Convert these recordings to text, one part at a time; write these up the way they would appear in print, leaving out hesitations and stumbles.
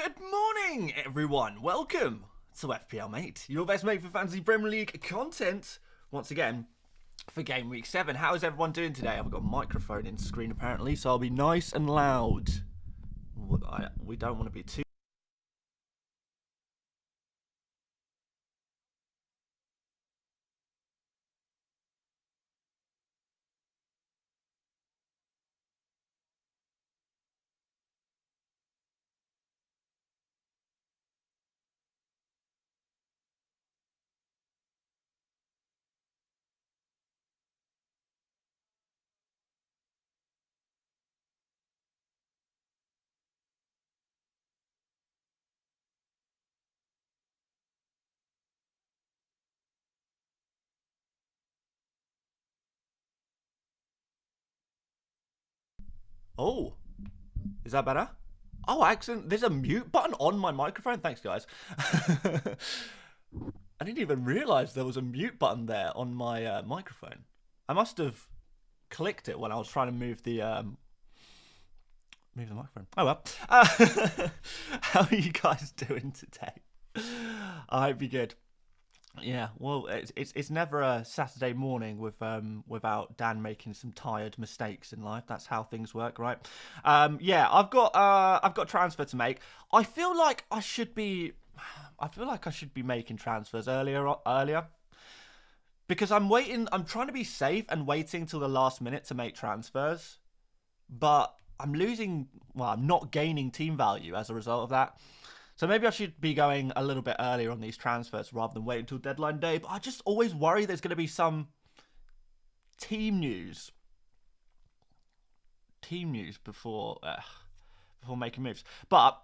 Good morning, everyone. Welcome to FPL Mate, your best mate for fantasy Premier League content. Once again, for Game Week 7. How is everyone doing today? I've got a microphone in screen apparently, so I'll be nice and loud. We don't want to be too... Oh, is that better? Oh, excellent. There's a mute button on my microphone. Thanks, guys. I didn't even realise there was a mute button there on my microphone. I must have clicked it when I was trying to move the microphone. Oh well. How are you guys doing today? I hope you're good. Yeah, well, it's never a Saturday morning without Dan making some tired mistakes in life. That's how things work, right? Yeah, I've got transfer to make. I feel like I should be making transfers earlier. Because I'm trying to be safe and waiting till the last minute to make transfers. But I'm not gaining team value as a result of that. So maybe I should be going a little bit earlier on these transfers rather than wait until deadline day. But I just always worry there's going to be some team news before making moves. But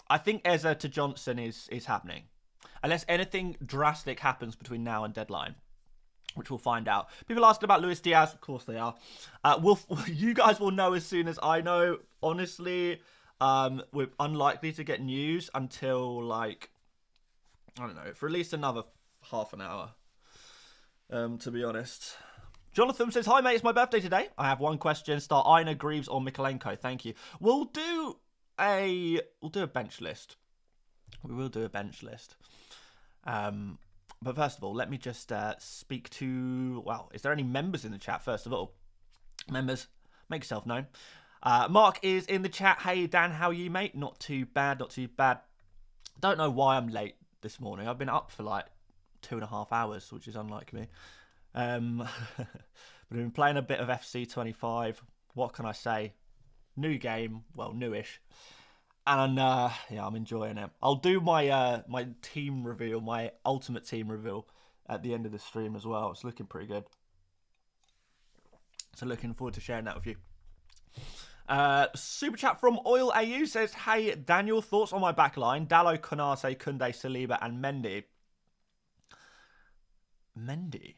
I think Eze to Johnson is happening. Unless anything drastic happens between now and deadline, which we'll find out. People asking about Luis Diaz. Of course they are. You guys will know as soon as I know. Honestly... we're unlikely to get news until, like, I don't know, for at least another half an hour, to be honest. Jonathan says, hi, mate, it's my birthday today. I have one question. Start Aina, Greaves, or Mikolenko. Thank you. We'll do a bench list. We will do a bench list. But first of all, let me just speak to, well, is there any members in the chat, first of all? Members, make yourself known. Mark is in the chat. Hey, Dan, how are you, mate? Not too bad, not too bad. Don't know why I'm late this morning. I've been up for like 2.5 hours, which is unlike me. But I've been playing a bit of FC 25. What can I say? New game. Well, newish. And yeah, I'm enjoying it. I'll do my my team reveal, my ultimate team reveal at the end of the stream as well. It's looking pretty good. So looking forward to sharing that with you. Super chat from Oil AU says, hey, Daniel, thoughts on my back line? Dallo, Konate, Koundé, Saliba, and Mendy. Mendy?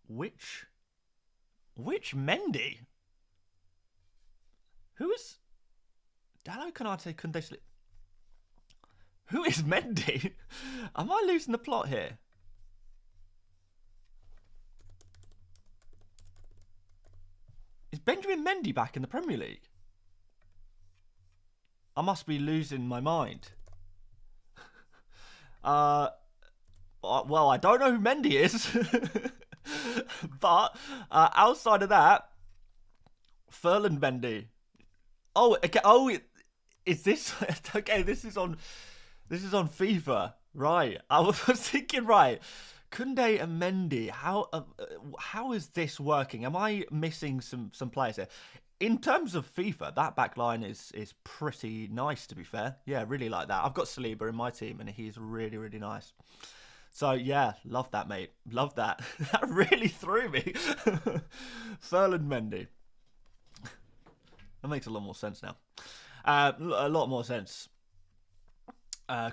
Which Mendy? Who is... Dallo, Konate, Koundé, Saliba... Who is Mendy? Am I losing the plot here? Is Benjamin Mendy back in the Premier League? I must be losing my mind. Well, I don't know who Mendy is. But outside of that, Ferland Mendy. Oh, okay. Oh, is this okay? This is on FIFA, right? I was thinking, right. Koundé and Mendy, how is this working? Am I missing some players here? In terms of FIFA, that back line is pretty nice, to be fair. Yeah, really like that. I've got Saliba in my team, and he's really, really nice. So, yeah, love that, mate. Love that. That really threw me. Ferland Mendy. That makes a lot more sense now. A lot more sense.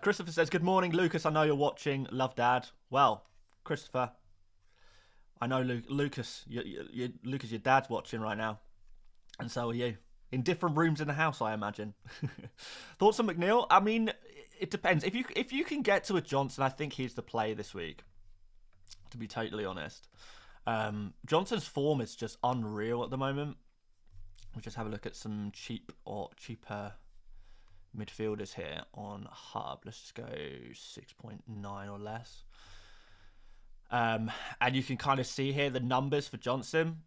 Christopher says, good morning, Lucas. I know you're watching. Love, Dad. Well... Christopher, I know Lucas, Lucas, your dad's watching right now, and so are you. In different rooms in the house, I imagine. Thoughts on McNeil? I mean, it depends. If you can get to a Johnson, I think he's the play this week. To be totally honest, Johnson's form is just unreal at the moment. We'll just have a look at some cheaper midfielders here on Hub. Let's just go 6.9 or less. And you can kind of see here the numbers for Johnson.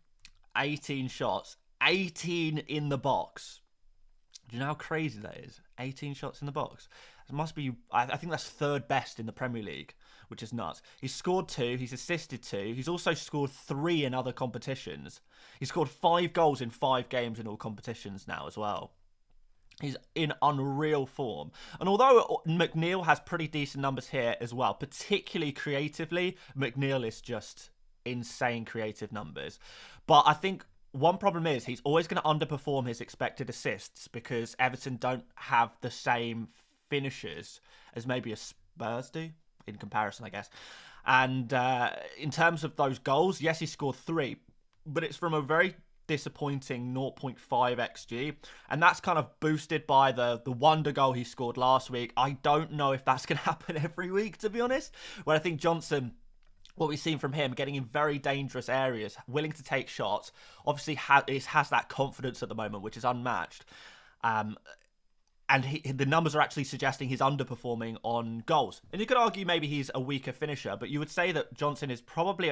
18 shots, 18 in the box. Do you know how crazy that is? 18 shots in the box. It must be, I think that's third best in the Premier League, which is nuts. He's scored 2, he's assisted 2, he's also scored 3 in other competitions. He's scored 5 goals in 5 games in all competitions now as well. He's in unreal form. And although McNeil has pretty decent numbers here as well, particularly creatively, McNeil is just insane creative numbers. But I think one problem is he's always going to underperform his expected assists because Everton don't have the same finishers as maybe a Spurs do in comparison, I guess. And in terms of those goals, yes, he scored 3, but it's from a very disappointing 0.5 XG, and that's kind of boosted by the wonder goal he scored last week. I don't know if that's going to happen every week, to be honest, where I think Johnson, what we've seen from him, getting in very dangerous areas, willing to take shots, obviously has that confidence at the moment, which is unmatched. And the numbers are actually suggesting he's underperforming on goals. And you could argue maybe he's a weaker finisher, but you would say that Johnson is probably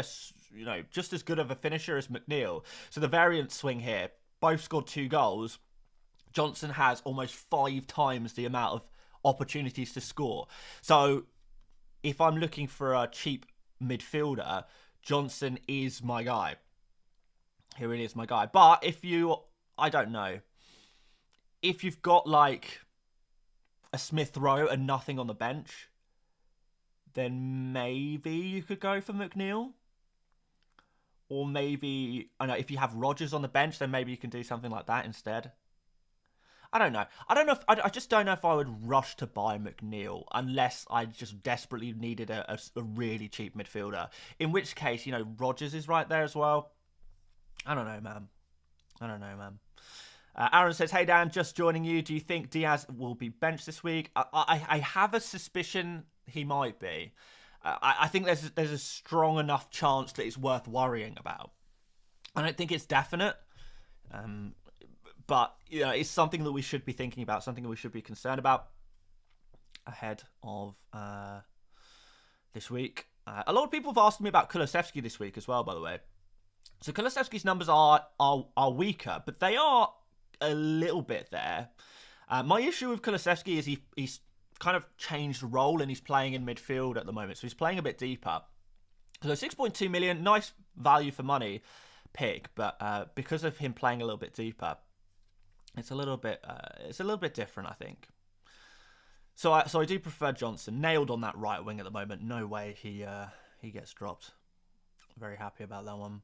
just as good of a finisher as McNeil. So the variance swing here, both scored 2 goals. Johnson has almost 5 times the amount of opportunities to score. So if I'm looking for a cheap midfielder, Johnson is my guy. He really is my guy. But I don't know. If you've got like a Smith Rowe and nothing on the bench, then maybe you could go for McNeil. Or maybe, I don't know, if you have Rodgers on the bench, then maybe you can do something like that instead. I don't know. I just don't know if I would rush to buy McNeil unless I just desperately needed a really cheap midfielder. In which case, Rodgers is right there as well. I don't know, man. Aaron says, hey, Dan, just joining you. Do you think Diaz will be benched this week? I have a suspicion he might be. I think there's a strong enough chance that it's worth worrying about. I don't think it's definite. But, it's something that we should be thinking about, something that we should be concerned about ahead of this week. A lot of people have asked me about Kulusevski this week as well, by the way. So Kulusevski's numbers are weaker, but they are a little bit there. My issue with Kulusevski is he's kind of changed role and he's playing in midfield at the moment. So he's playing a bit deeper. So 6.2 million, nice value for money pick, but because of him playing a little bit deeper, it's a little bit different, I think. So I do prefer Johnson. Nailed on that right wing at the moment. No way he gets dropped. Very happy about that one.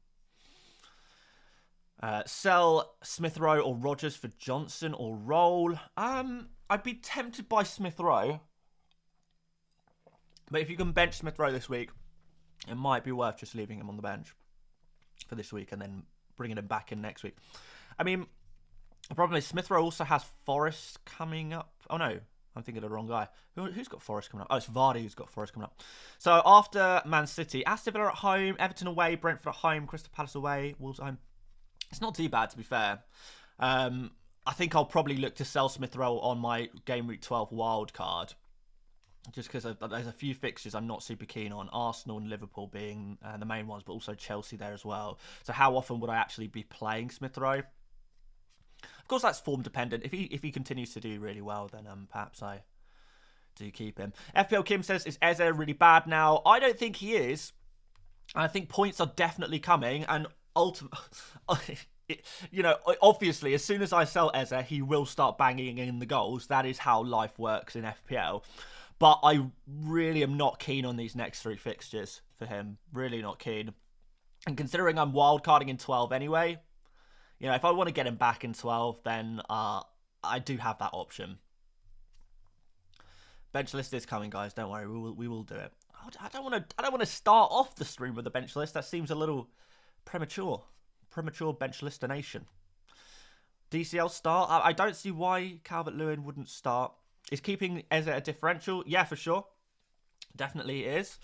Sell Smith Rowe or Rodgers for Johnson or roll. I'd be tempted by Smith Rowe, but if you can bench Smith Rowe this week, it might be worth just leaving him on the bench for this week and then bringing him back in next week. I mean, the problem is Smith Rowe also has Forest coming up. Oh no, I'm thinking of the wrong guy. Who's got Forest coming up? Oh, it's Vardy who's got Forest coming up. So after Man City, Aston Villa at home, Everton away, Brentford at home, Crystal Palace away, Wolves at home. It's not too bad, to be fair. I think I'll probably look to sell Smith Rowe on my Gameweek 12 wild card, just because there's a few fixtures I'm not super keen on. Arsenal and Liverpool being the main ones, but also Chelsea there as well. So how often would I actually be playing Smith Rowe? Of course, that's form dependent. If he continues to do really well, then perhaps I do keep him. FPL Kim says, is Eze really bad now? I don't think he is. I think points are definitely coming, and obviously, as soon as I sell Eze, he will start banging in the goals. That is how life works in FPL. But I really am not keen on these next 3 fixtures for him. Really not keen. And considering I'm wildcarding in 12 anyway, if I want to get him back in 12, then I do have that option. Bench list is coming, guys. Don't worry, we will do it. I don't want to start off the stream with a bench list. That seems a little premature bench listination. DCL start. I don't see why Calvert-Lewin wouldn't start. Is keeping Eze a differential? Yeah, for sure. Definitely is.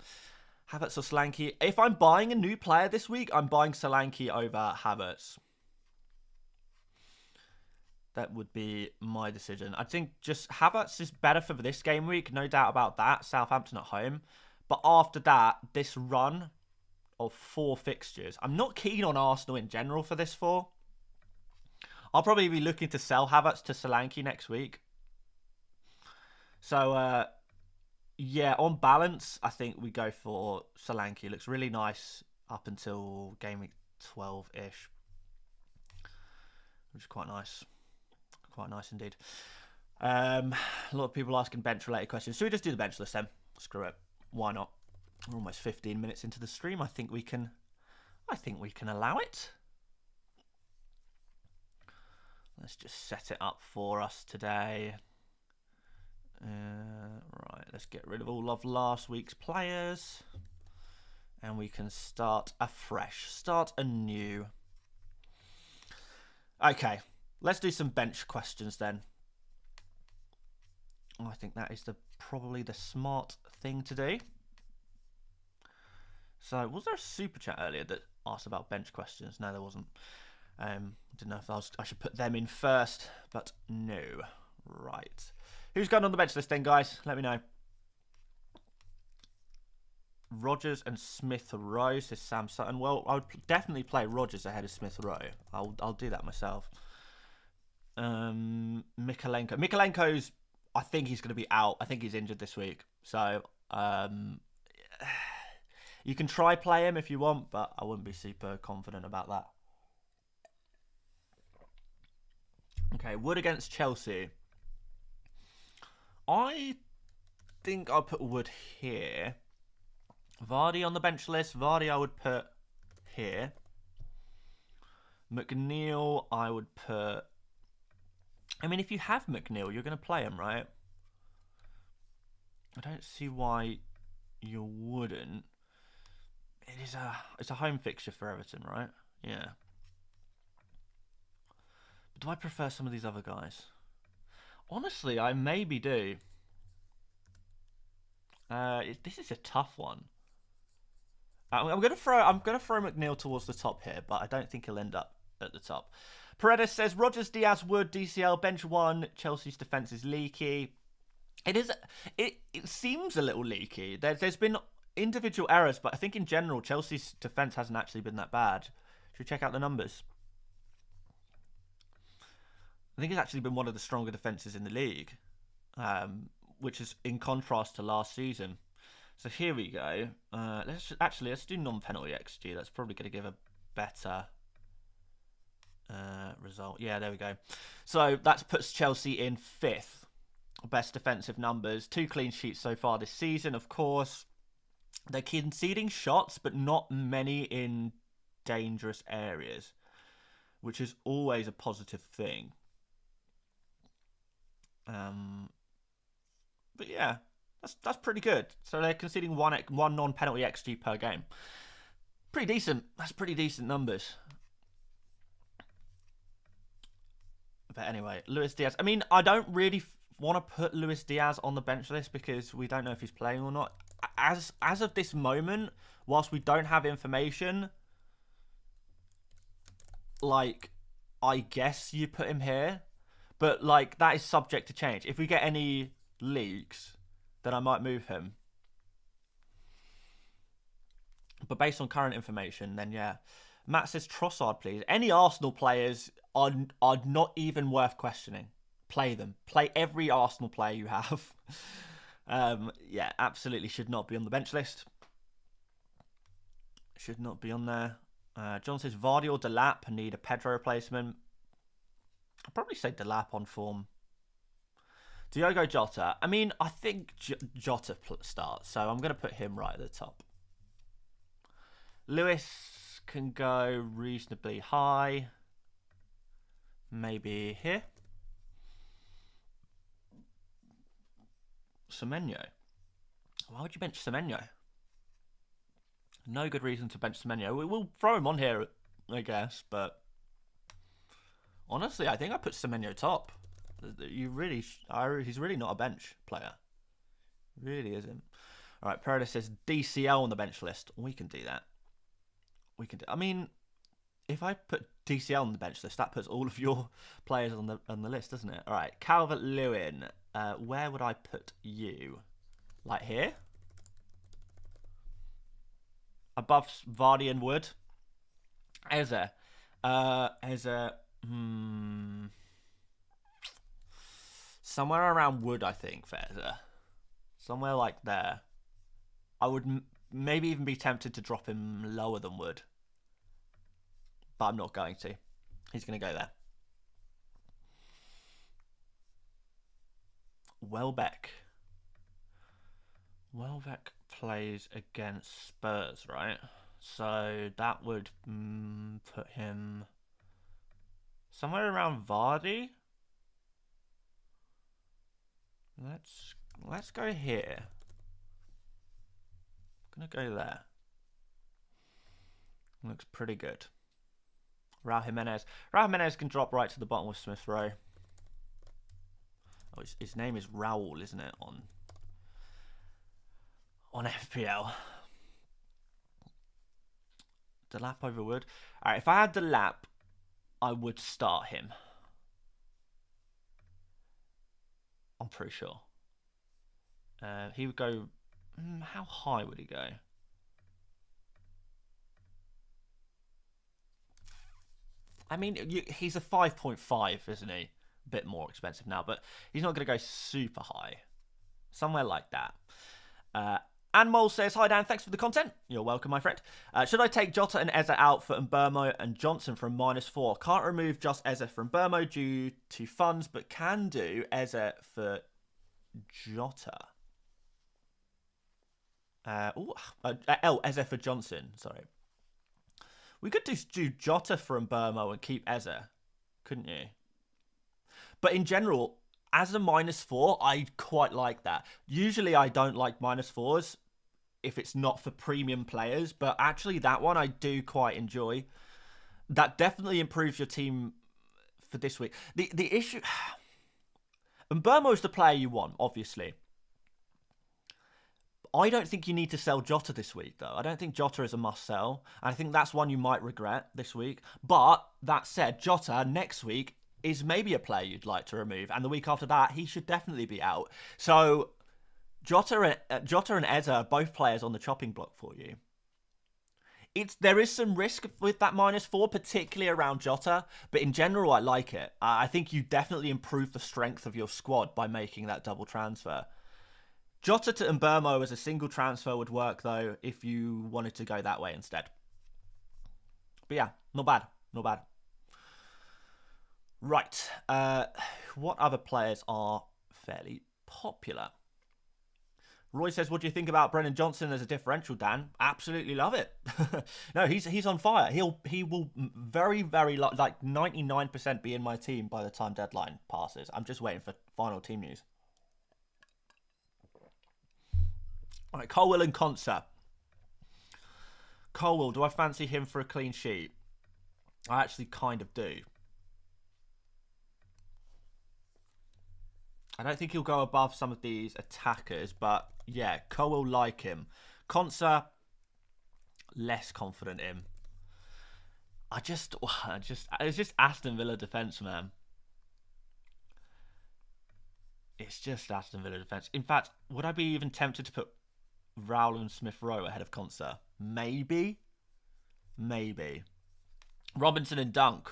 Havertz or Solanke. If I'm buying a new player this week, I'm buying Solanke over Havertz. That would be my decision. I think just Havertz is better for this game week, no doubt about that. Southampton at home. But after that, this run of 4 fixtures, I'm not keen on Arsenal in general for this 4. I'll probably be looking to sell Havertz to Solanke next week. So, yeah, on balance, I think we go for Solanke. Looks really nice up until game week 12-ish. Which is quite nice. Quite nice indeed. A lot of people asking bench-related questions. Should we just do the bench list then? Screw it. Why not? We're almost 15 minutes into the stream. I think we can allow it. Let's just set it up for us today. Right, let's get rid of all of last week's players. And we can start afresh. Start anew. Okay, let's do some bench questions then. I think that is probably the smart thing to do. So, was there a super chat earlier that asked about bench questions? No, there wasn't. Didn't know if I should put them in first, but no. Right. Who's going on the bench list then, guys? Let me know. Rodgers and Smith Rowe, says Sam Sutton. Well, I would definitely play Rodgers ahead of Smith Rowe. I'll do that myself. Mikalenko's, I think he's going to be out. I think he's injured this week. So, you can try play him if you want, but I wouldn't be super confident about that. Okay, Wood against Chelsea. I think I'll put Wood here. Vardy on the bench list. Vardy I would put here. McNeil I would put... I mean, if you have McNeil, you're going to play him, right? I don't see why you wouldn't. It's a home fixture for Everton, right? Yeah. But do I prefer some of these other guys? Honestly, I maybe do. This is a tough one. I'm gonna throw McNeil towards the top here, but I don't think he'll end up at the top. Paredes says Rodgers, Diaz, Wood, DCL, bench 1. Chelsea's defense is leaky. It seems a little leaky. There's been individual errors, but I think in general Chelsea's defense hasn't actually been that bad. Should we check out the numbers? I think it's actually been one of the stronger defenses in the league, which is in contrast to last season. So here we go. Let's do non-penalty XG. That's probably going to give a better result. Yeah, there we go. So that puts Chelsea in 5th. Best defensive numbers. 2 clean sheets so far this season, of course. They're conceding shots, but not many in dangerous areas, which is always a positive thing. But yeah, that's pretty good. So they're conceding one non-penalty XG per game. Pretty decent. That's pretty decent numbers. But anyway, Luis Diaz. I mean, I don't really want to put Luis Diaz on the bench list because we don't know if he's playing or not. As of this moment, whilst we don't have information, like, I guess you put him here. But, like, that is subject to change. If we get any leaks, then I might move him. But based on current information, then yeah. Matt says Trossard, please. Any Arsenal players are not even worth questioning. Play them. Play every Arsenal player you have. Yeah, absolutely should not be on the bench list. Should not be on there. John says Vardy or Delap need a Pedro replacement. I'd probably say Delap on form. Diogo Jota. I mean, I think Jota starts, so I'm going to put him right at the top. Lewis can go reasonably high. Maybe here. Semenyo. Why would you bench Semenyo? No good reason to bench Semenyo. We'll throw him on here, I guess, but honestly, I think I put Semenyo top. He's really not a bench player. Really isn't. All right, Paradise says DCL on the bench list. We can do that. I mean, if I put DCL on the bench list, that puts all of your players on the list, doesn't it? All right, Calvert-Lewin. Where would I put you? Like here? Above Vardy and Wood? Eze. Eze. Somewhere around Wood, I think, for Eze. Somewhere like there. I would maybe even be tempted to drop him lower than Wood. But I'm not going to. He's going to go there. Welbeck. Welbeck plays against Spurs, right? So that would put him somewhere around Vardy. Let's go here. I'm gonna go there. Looks pretty good. Raul Jimenez. Raul Jimenez can drop right to the bottom with Smith Rowe. Oh, his name is Raul, isn't it? On FPL. Delap over Wood. Alright, if I had Delap, I would start him. I'm pretty sure. He would go... how high would he go? I mean, he's a 5.5, isn't he? A bit more expensive now, but he's not going to go super high. Somewhere like that. Anmol says, hi Dan, thanks for the content. You're welcome, my friend. Should I take Jota and Eze out for Mbermo and Johnson from -4? Can't remove just Eze from Mbermo due to funds, but can do Eze for Jota. Eze for Johnson, sorry. We could do Jota for Mbermo and keep Eze, couldn't you? But in general, as a -4, I quite like that. Usually I don't like -4s if it's not for premium players, but actually that one I do quite enjoy. That definitely improves your team for this week. The issue... Mbermo's the player you want, obviously. I don't think you need to sell Jota this week, though. I don't think Jota is a must-sell. I think that's one you might regret this week. But, that said, Jota, next week, is maybe a player you'd like to remove. And the week after that, he should definitely be out. So, Jota and Eze are both players on the chopping block for you. There is some risk with that -4, particularly around Jota. But in general, I like it. I think you definitely improve the strength of your squad by making that double transfer. Jota to Mbermo as a single transfer would work, though, if you wanted to go that way instead. But yeah, not bad. Not bad. Right. What other players are fairly popular? Roy says, what do you think about Brennan Johnson as a differential, Dan? Absolutely love it. No, he's on fire. He will very, very, like 99% be in my team by the time deadline passes. I'm just waiting for final team news. All right, Colwell and Conser. Colwell, do I fancy him for a clean sheet? I actually kind of do. I don't think he'll go above some of these attackers, but yeah, Colwell like him. Conser, less confident in. It's just Aston Villa defence, man. It's just Aston Villa defence. In fact, would I be even tempted to put Raul and Smith Rowe ahead of Conser? Maybe. Robinson and Dunk.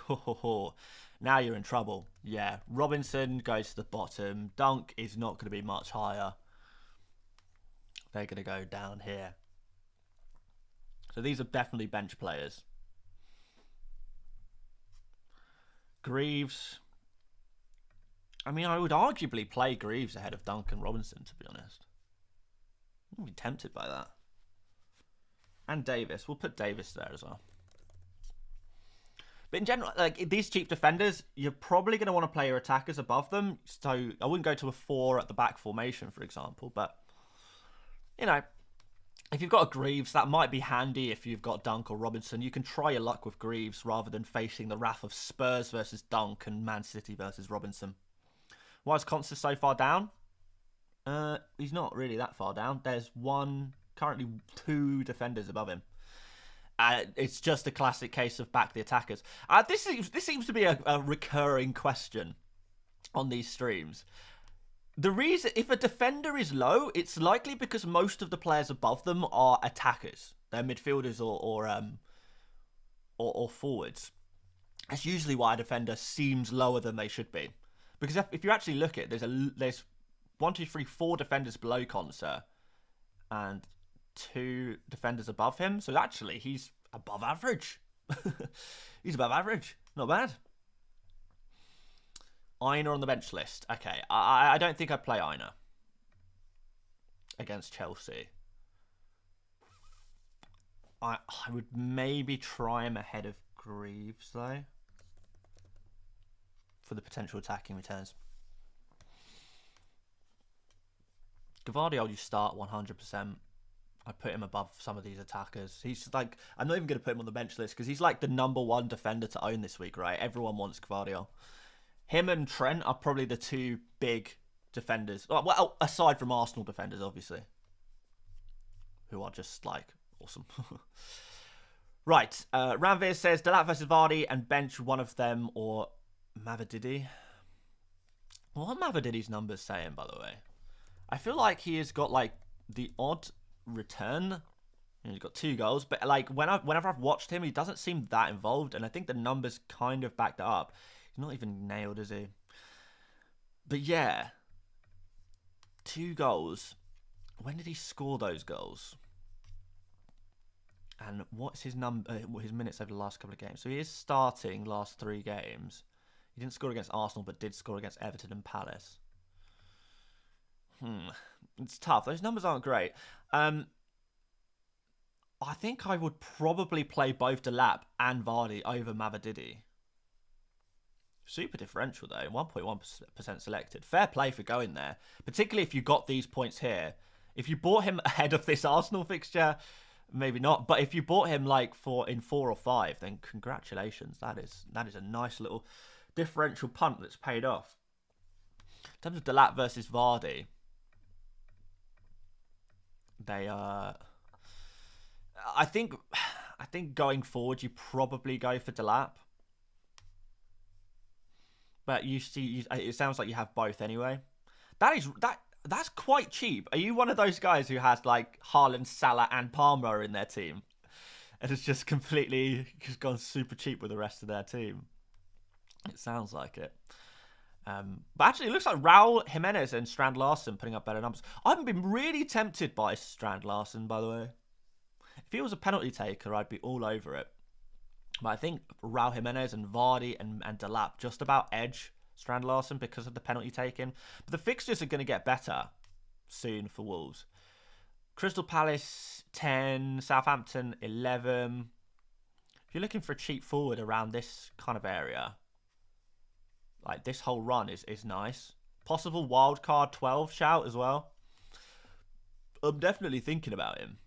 Now you're in trouble. Yeah, Robinson goes to the bottom. Dunk is not going to be much higher. They're going to go down here. So these are definitely bench players. Greaves. I mean, I would arguably play Greaves ahead of Dunk and Robinson, to be honest. I'm be tempted by that. And Davis. We'll put Davis there as well. But in general, like these cheap defenders, you're probably going to want to play your attackers above them. So I wouldn't go to a 4 at the back formation, for example. But, you know, if you've got a Greaves, that might be handy if you've got Dunk or Robinson. You can try your luck with Greaves rather than facing the wrath of Spurs versus Dunk and Man City versus Robinson. Why is Conser so far down? He's not really that far down. There's currently 2 defenders above him. It's just a classic case of back the attackers. This seems to be a recurring question on these streams. The reason, if a defender is low, it's likely because most of the players above them are attackers. They're midfielders or forwards. That's usually why a defender seems lower than they should be. Because if you actually look at it, there's 1, 2, 3, 4 defenders below Concert and 2 defenders above him. So actually, he's above average. He's above average. Not bad. Aina on the bench list. Okay, I don't think I'd play Aina against Chelsea. I would maybe try him ahead of Greaves, though, for the potential attacking returns. Gvardiol, you start 100%. I'd put him above some of these attackers. He's like, I'm not even going to put him on the bench list because he's like the #1 defender to own this week, right? Everyone wants Gvardiol. Him and Trent are probably the 2 big defenders. Well, aside from Arsenal defenders, obviously, who are just like awesome. Right. Ranveer says Delat versus Vardy and bench one of them or Mavididi. What are Mavididi's numbers saying, by the way? I feel like he has got like the odd return. He's got 2 goals, but like whenever I've watched him, he doesn't seem that involved, and I think the numbers kind of back that up. He's not even nailed, is he? But yeah, 2 goals. When did he score those goals? And what's his his minutes over the last couple of games? So he is starting last 3 games. He didn't score against Arsenal, but did score against Everton and Palace. It's tough. Those numbers aren't great. I think I would probably play both Delap and Vardy over Mavididi. Super differential, though. 1.1% selected. Fair play for going there. Particularly if you got these points here. If you bought him ahead of this Arsenal fixture, maybe not. But if you bought him like in 4 or 5, then congratulations. That is a nice little differential punt that's paid off. In terms of Delap versus Vardy, they are... I think going forward, you probably go for Delap. But it sounds like you have both anyway. That's quite cheap. Are you one of those guys who has like Haaland, Salah, and Palmer in their team, and it's just gone super cheap with the rest of their team? It sounds like it. But actually, it looks like Raul Jimenez and Strand Larsen putting up better numbers. I haven't been really tempted by Strand Larsen, by the way. If he was a penalty taker, I'd be all over it. But I think Raul Jimenez and Vardy and Delap just about edge Strand Larsen because of the penalty taking. But the fixtures are going to get better soon for Wolves. Crystal Palace 10, Southampton 11. If you're looking for a cheap forward around this kind of area, like this whole run is nice. Possible wildcard 12 shout as well. I'm definitely thinking about him.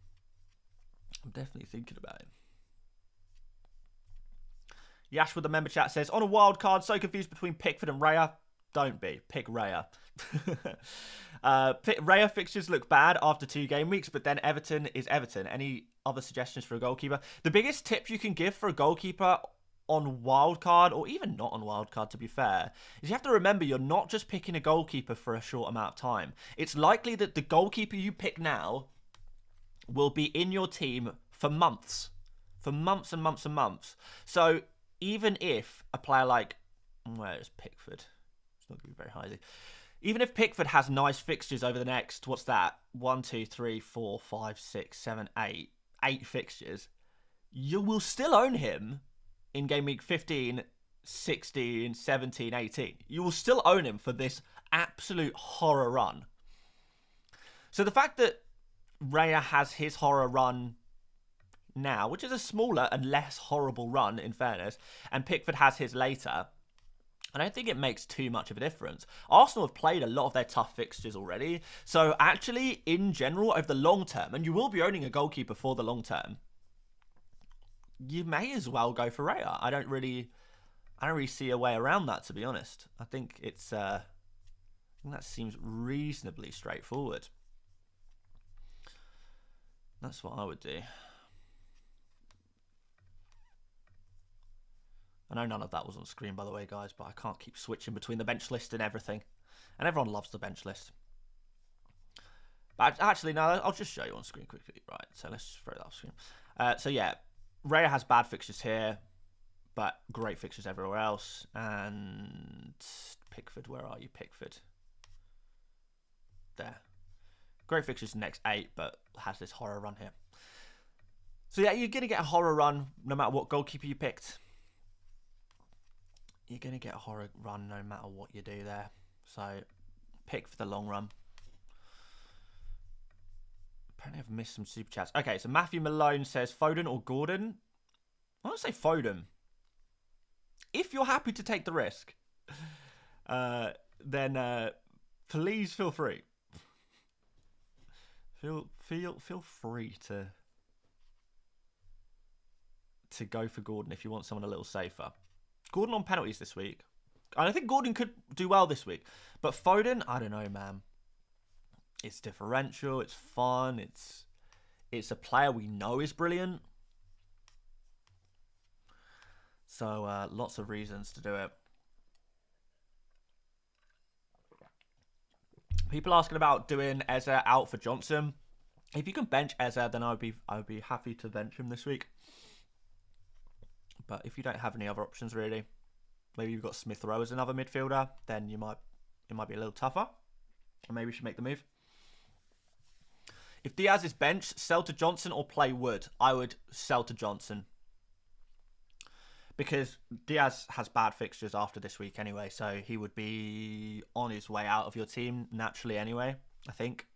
Yash with the member chat says, on a wild card, so confused between Pickford and Raya. Don't be. Pick Raya. Raya fixtures look bad after 2 game weeks, but then Everton is Everton. Any other suggestions for a goalkeeper? The biggest tip you can give for a goalkeeper on wildcard, or even not on wildcard to be fair, is you have to remember you're not just picking a goalkeeper for a short amount of time. It's likely that the goalkeeper you pick now will be in your team for months. For months and months and months. So even if a player like, where is Pickford? It's not going to be very high, is it? Even if Pickford has nice fixtures over the next, what's that? 1, 2, 3, 4, 5, 6, 7, 8. 8 fixtures. You will still own him in game week 15, 16, 17, 18. You will still own him for this absolute horror run. So the fact that Raya has his horror run now, which is a smaller and less horrible run in fairness, and Pickford has his later, I don't think it makes too much of a difference. Arsenal have played a lot of their tough fixtures already, so actually in general over the long term, and you will be owning a goalkeeper for the long term, you may as well go for Raya. I don't really see a way around that, to be honest. I think that seems reasonably straightforward. That's what I would do. I know none of that was on screen, by the way, guys, but I can't keep switching between the bench list and everything. And everyone loves the bench list. But actually, no, I'll just show you on screen quickly. Right, so let's throw that off screen. So yeah, Raya has bad fixtures here, but great fixtures everywhere else. And Pickford, where are you, Pickford? There. Great fixtures in the next 8, but has this horror run here. So yeah, you're going to get a horror run no matter what goalkeeper you picked. You're going to get a horror run no matter what you do there. So pick for the long run. Apparently I've missed some super chats. Okay, so Matthew Malone says Foden or Gordon. I want to say Foden. If you're happy to take the risk, then please feel free. Feel free to go for Gordon if you want someone a little safer. Gordon on penalties this week. I think Gordon could do well this week. But Foden, I don't know, man. It's differential. It's fun. It's a player we know is brilliant. So lots of reasons to do it. People asking about doing Eze out for Johnson. If you can bench Eze, then I would be happy to bench him this week. But if you don't have any other options really, maybe you've got Smith Rowe as another midfielder, then it might be a little tougher. And maybe you should make the move. If Diaz is benched, sell to Johnson or play Wood. I would sell to Johnson. Because Diaz has bad fixtures after this week anyway, so he would be on his way out of your team naturally anyway, I think.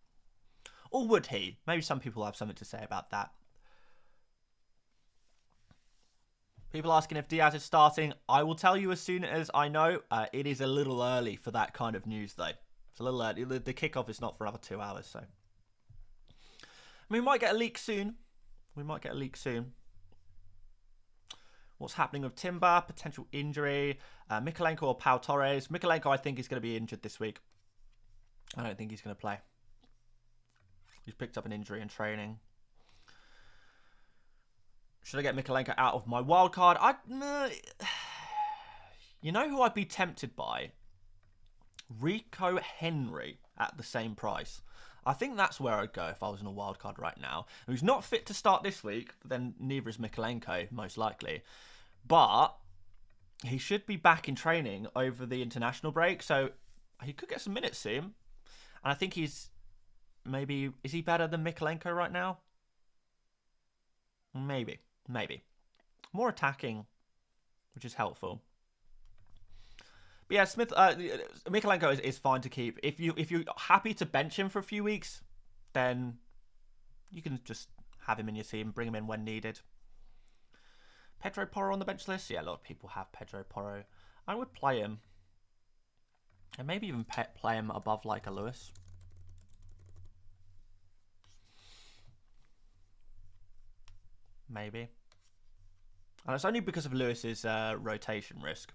Or would he? Maybe some people have something to say about that. People asking if Diaz is starting. I will tell you as soon as I know. It is a little early for that kind of news, though. It's a little early. The kickoff is not for another 2 hours, so. We might get a leak soon. What's happening with Timber? Potential injury. Mikolenko or Pau Torres? Mikolenko, I think, is going to be injured this week. I don't think he's going to play. He's picked up an injury in training. Should I get Mikolenko out of my wildcard? You know who I'd be tempted by? Rico Henry at the same price. I think that's where I'd go if I was in a wildcard right now. He's not fit to start this week, but then neither is Mikolenko, most likely. But he should be back in training over the international break, so he could get some minutes soon. And I think he's maybe... Is he better than Mikolenko right now? Maybe. More attacking, which is helpful. But yeah, Mikolenko is fine to keep. If you're happy to bench him for a few weeks, then you can just have him in your team, bring him in when needed. Pedro Porro on the bench list? Yeah, a lot of people have Pedro Porro. I would play him. And maybe even play him above like a Lewis. Maybe. And it's only because of Lewis's rotation risk.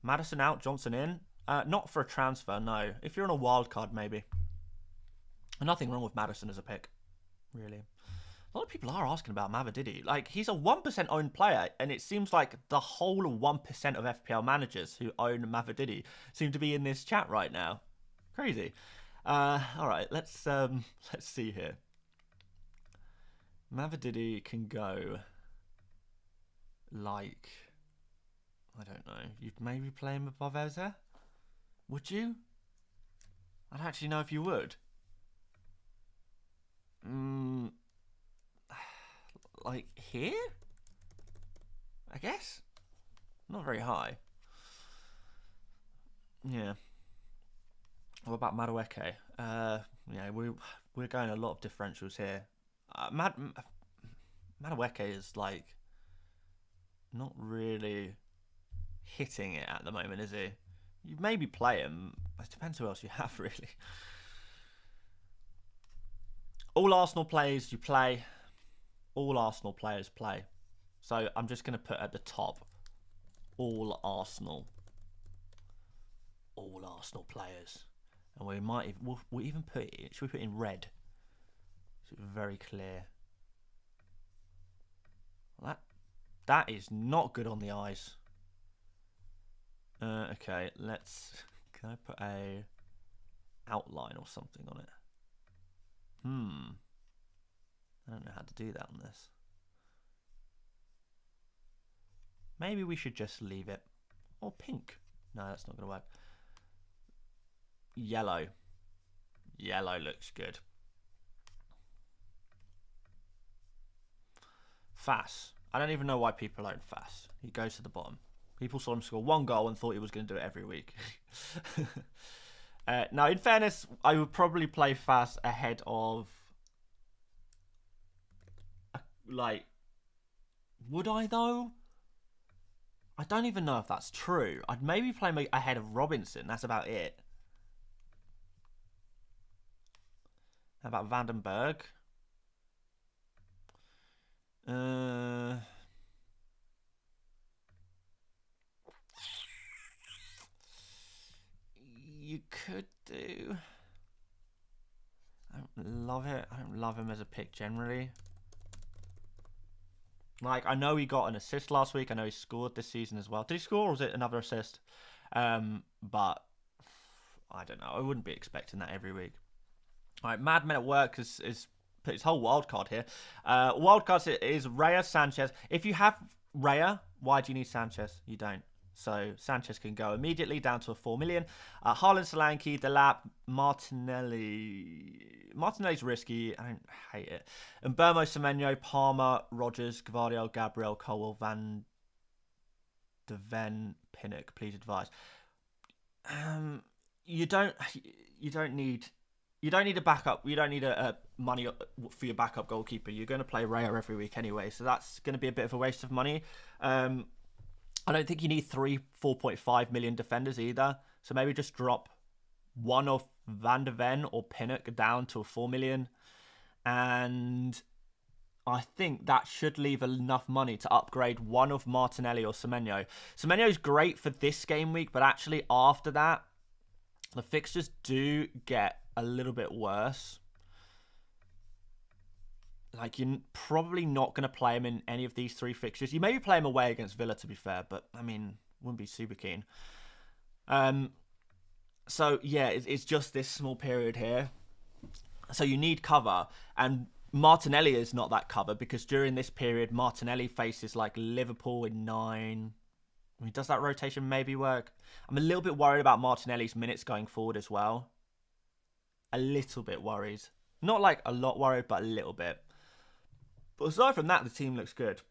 Maddison out, Johnson in. Not for a transfer, no. If you're on a wild card, maybe. Nothing wrong with Maddison as a pick, really. A lot of people are asking about Mavididi. Like, he's a 1% owned player, and it seems like the whole 1% of FPL managers who own Mavididi seem to be in this chat right now. Crazy. All right, let's see here. Mavididi can go like... I don't know. You'd maybe play him above Eze? Would you? I don't actually know if you would. Like here? I guess? Not very high. Yeah. What about Madueke? Yeah, we're going a lot of differentials here. Madueke is like not really hitting it at the moment, is he? You maybe play him. It depends who else you have, really. All Arsenal players you play. All Arsenal players play. So I'm just going to put at the top all Arsenal. All Arsenal players. And we'll even put it, should we put it in red? So it's very clear. Like that. That is not good on the eyes. Okay, let's... Can I put a outline or something on it? I don't know how to do that on this. Maybe we should just leave it. Or pink. No, that's not going to work. Yellow. Yellow looks good. Fass. I don't even know why people own Fass. He goes to the bottom. People saw him score 1 goal and thought he was going to do it every week. Now, in fairness, I would probably play Fass ahead of... Like... Would I, though? I don't even know if that's true. I'd maybe play him ahead of Robinson. That's about it. How about Vandenberg? You could do... I don't love it. I don't love him as a pick generally. Like, I know he got an assist last week. I know he scored this season as well. Did he score or was it another assist? But I don't know. I wouldn't be expecting that every week. All right, Madman at Work has put his whole wildcard here. Wildcard is Raya, Sanchez. If you have Raya, why do you need Sanchez? You don't. So Sanchez can go immediately down to a 4 million. Haaland, Solanke, Delap, Martinelli. Martinelli's risky. I don't hate it. And Burmo, Semenyo, Palmer, Rogers, Gvardiol, Gabriel, Cole, Van de Ven, Pinnock. Please advise. You don't need a backup. You don't need a money for your backup goalkeeper. You're going to play Raya every week anyway, so that's going to be a bit of a waste of money. I don't think you need 4.5 million defenders either. So maybe just drop one of Van de Ven or Pinnock down to a 4 million. And I think that should leave enough money to upgrade one of Martinelli or Semenyo. Semenyo's great for this game week, but actually after that, the fixtures do get a little bit worse. Like, you're probably not going to play him in any of these 3 fixtures. You maybe play him away against Villa, to be fair, but, I mean, wouldn't be super keen. So, yeah, it's just this small period here. So you need cover, and Martinelli is not that cover, because during this period, Martinelli faces, like, Liverpool in 9. I mean, does that rotation maybe work? I'm a little bit worried about Martinelli's minutes going forward as well. A little bit worried. Not, like, a lot worried, but a little bit. But aside from that, the team looks good.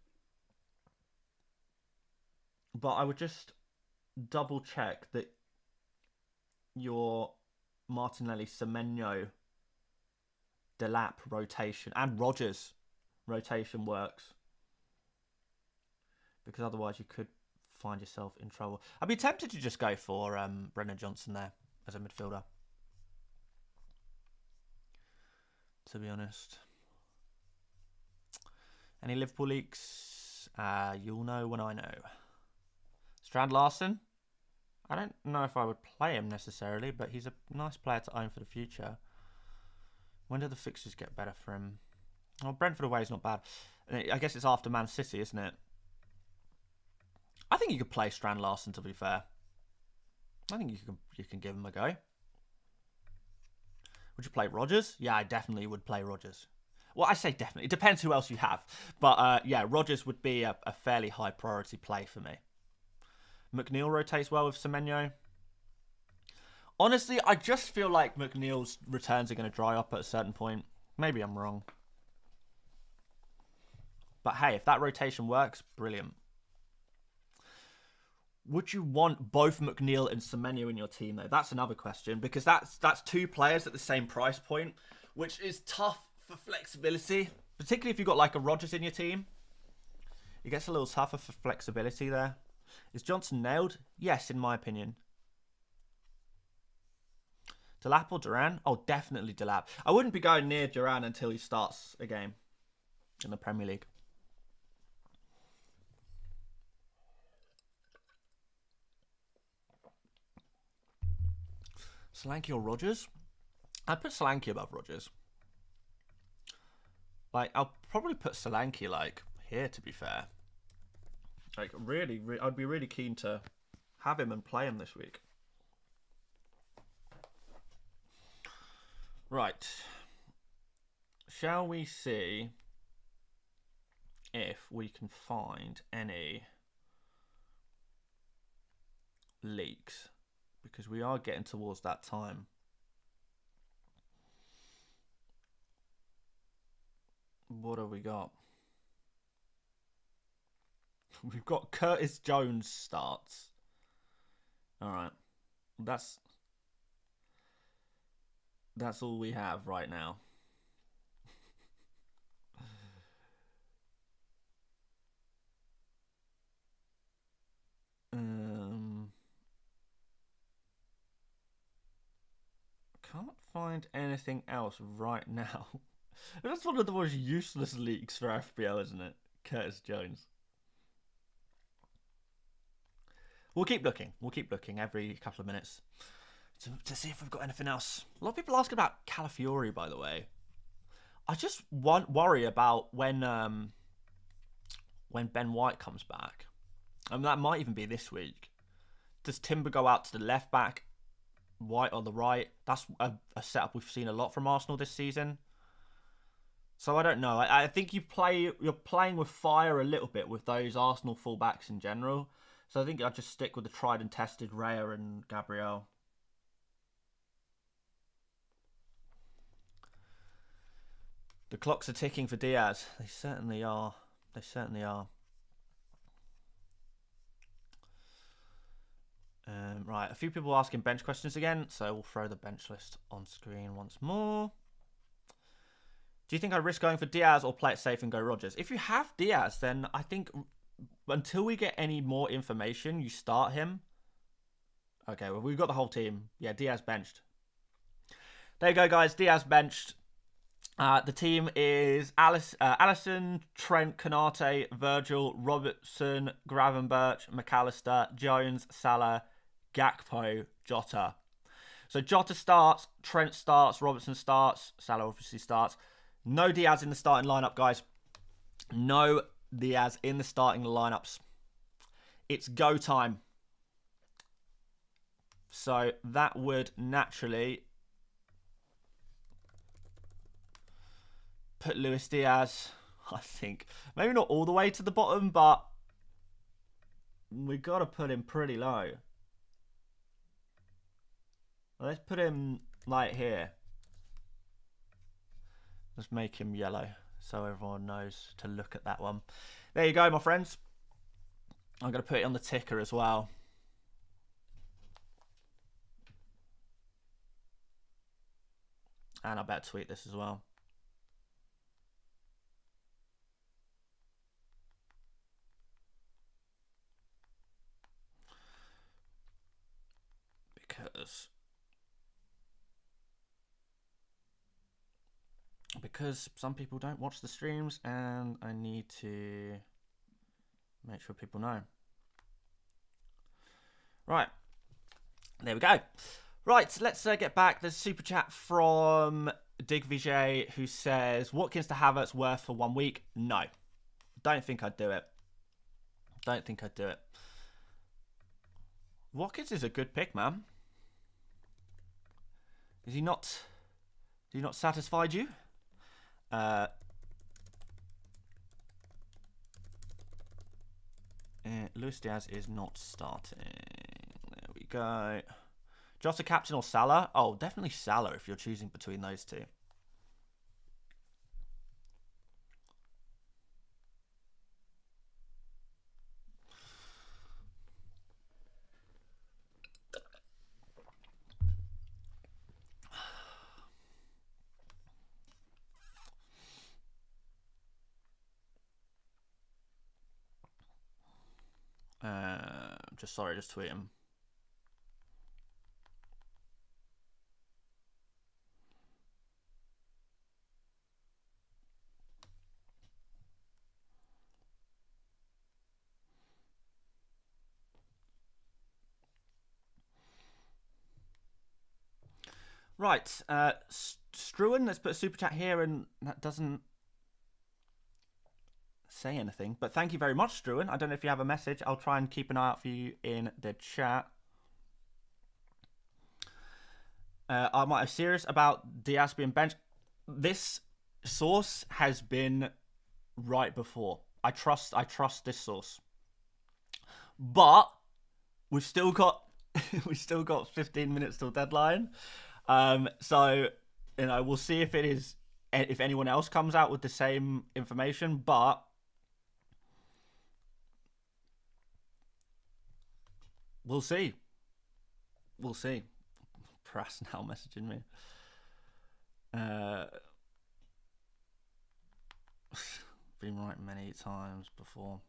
But I would just double check that your Martinelli, Semenyo, Delap rotation and Rogers rotation works. Because otherwise you could find yourself in trouble. I'd be tempted to just go for Brennan Johnson there as a midfielder. To be honest. Any Liverpool leaks? You'll know when I know. Strand Larson? I don't know if I would play him necessarily, but he's a nice player to own for the future. When do the fixtures get better for him? Well, Brentford away is not bad. I guess it's after Man City, isn't it? I think you could play Strand Larson, to be fair. I think you can give him a go. Would you play Rodgers? Yeah, I definitely would play Rodgers. Well, I say definitely. It depends who else you have. But yeah, Rodgers would be a fairly high priority play for me. McNeil rotates well with Semenyo. Honestly, I just feel like McNeil's returns are going to dry up at a certain point. Maybe I'm wrong. But hey, if that rotation works, brilliant. Would you want both McNeil and Semenyo in your team, though? That's another question, because that's 2 players at the same price point, which is tough for flexibility, particularly if you've got like a Rodgers in your team. It gets a little tougher for flexibility there. Is Johnson nailed? Yes, in my opinion. Delap or Duran? Oh, definitely Delap. I wouldn't be going near Duran until he starts a game in the Premier League. Solanke or Rodgers? I'd put Solanke above Rodgers. Like, I'll probably put Solanke, like, here, to be fair. Like, really, I'd be really keen to have him and play him this week. Right. Shall we see if we can find any leaks? Because we are getting towards that time. What have we got? We've got Curtis Jones starts. All right. That's all we have right now. Can't find anything else right now. That's one of the most useless leaks for FPL, isn't it? Curtis Jones. We'll keep looking. We'll keep looking every couple of minutes to see if we've got anything else. A lot of people asking about Calafiori, by the way. I just worry about when Ben White comes back. And that might even be this week. Does Timber go out to the left back, White on the right? That's a setup we've seen a lot from Arsenal this season. So I don't know. I think you're playing with fire a little bit with those Arsenal fullbacks in general. So I think I'd just stick with the tried and tested Raya and Gabriel. The clocks are ticking for Diaz. They certainly are. They certainly are. Right, a few people asking bench questions again, so we'll throw the bench list on screen once more. Do you think I'd risk going for Diaz or play it safe and go Rodgers? If you have Diaz, then I think until we get any more information, you start him. Okay, well, we've got the whole team. Yeah, Diaz benched. There you go, guys. Diaz benched. The team is Alisson, Trent, Konate, Virgil, Robertson, Gravenberch, McAllister, Jones, Salah, Gakpo, Jota. So Jota starts, Trent starts, Robertson starts, Salah obviously starts. No Diaz in the starting lineup, guys. No Diaz in the starting lineups. It's go time. So that would naturally put Luis Diaz, I think, maybe not all the way to the bottom, but we got to put him pretty low. Let's put him like here. Let's make him yellow so everyone knows to look at that one. There you go, my friends. I'm going to put it on the ticker as well. And I better tweet this as well. Because some people don't watch the streams and I need to make sure people know. Right. There we go. Right, let's get back. There's a super chat from Digvijay who says, Watkins to Havertz worth for 1 week? No. Don't think I'd do it. Don't think I'd do it. Watkins is a good pick, man. Is he not satisfied you? Luis Diaz is not starting. There we go. Jota captain or Salah? Oh, definitely Salah if you're choosing between those two. Just tweet him. Right, Struan, let's put a super chat here, and that doesn't say anything. But thank you very much, Struan. I don't know if you have a message. I'll try and keep an eye out for you in the chat. Am I serious about Diaz being benched? This source has been right before. I trust this source. But we've still got 15 minutes till deadline. So we'll see if anyone else comes out with the same information, but we'll see. Press now messaging me. Been right many times before.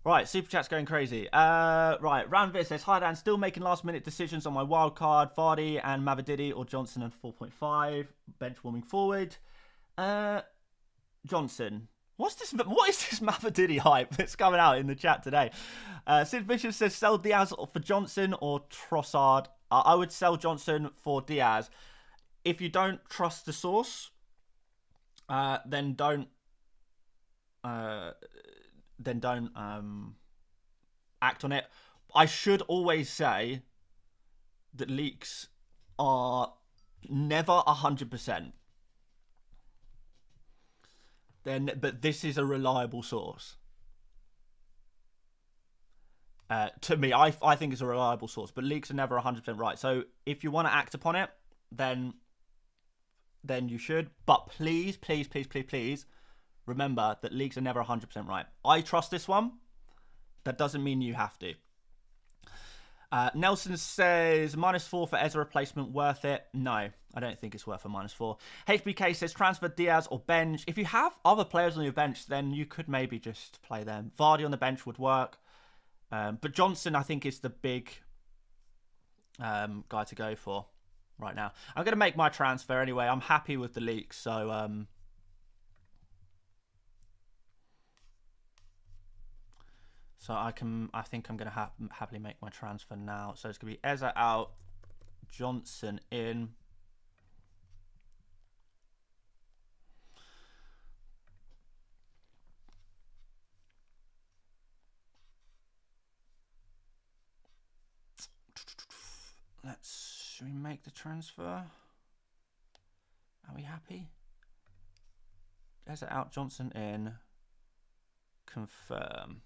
Right, Super Chat's going crazy. Right, Ranvir says, hi Dan, still making last minute decisions on my wild card, Vardy and Mavididi or Johnson and 4.5, bench warming forward. Johnson. What is this Mavididi hype that's coming out in the chat today? Sid Bishop says, sell Diaz for Johnson or Trossard. I would sell Johnson for Diaz. If you don't trust the source, then don't act on it. I should always say that leaks are never 100%. But this is a reliable source. To me, I think it's a reliable source, but leaks are never 100% right. So if you want to act upon it, then you should. But please, remember that leaks are never 100% right. I trust this one. That doesn't mean you have to. Nelson says, -4 for Ezra replacement, worth it? No, I don't think it's worth a -4. HBK says, transfer Diaz or bench. If you have other players on your bench, then you could maybe just play them. Vardy on the bench would work. But Johnson, I think, is the big guy to go for right now. I'm going to make my transfer anyway. I'm happy with the leaks, so... So I think I'm going to happily make my transfer now. So it's going to be Eza out, Johnson in. Should we make the transfer? Are we happy? Eza out, Johnson in. Confirm.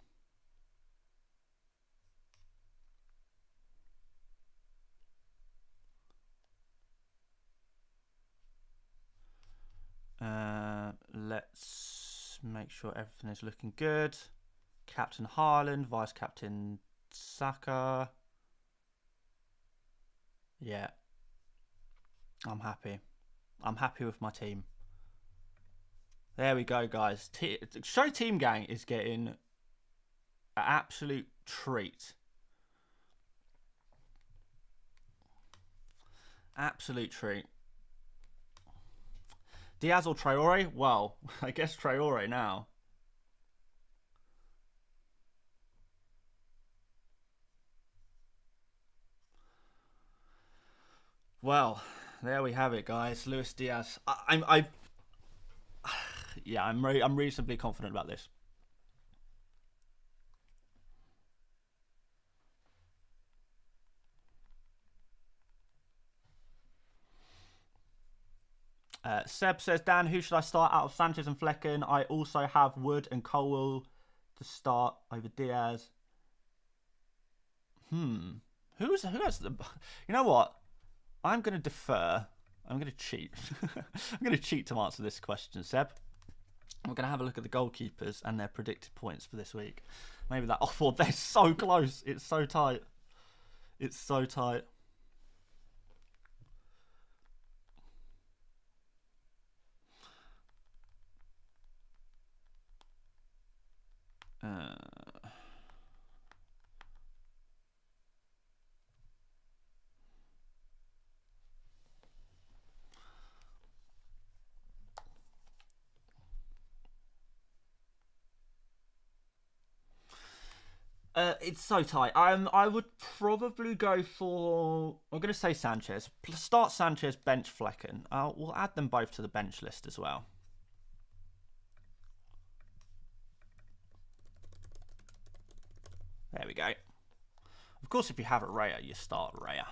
Let's make sure everything is looking good. Captain Haaland, Vice Captain Saka. Yeah. I'm happy. I'm happy with my team. There we go, guys. Show Team Gang is getting an absolute treat. Absolute treat. Diaz or Traore? Well, I guess Traore now. Well, there we have it, guys. Luis Diaz. I'm reasonably confident about this. Seb says, Dan, who should I start out of Sanchez and Flecken? I also have Wood and Colwell to start over Diaz. Who has the... You know what? I'm going to defer. I'm going to cheat. I'm going to cheat to answer this question, Seb. We're going to have a look at the goalkeepers and their predicted points for this week. Maybe that... Oh, they're so close. It's so tight. It's so tight. It's so tight. I would probably go for. I'm going to say Sanchez. Start Sanchez, bench Flecken. We'll add them both to the bench list as well. There we go. Of course, if you have a Raya, you start Raya.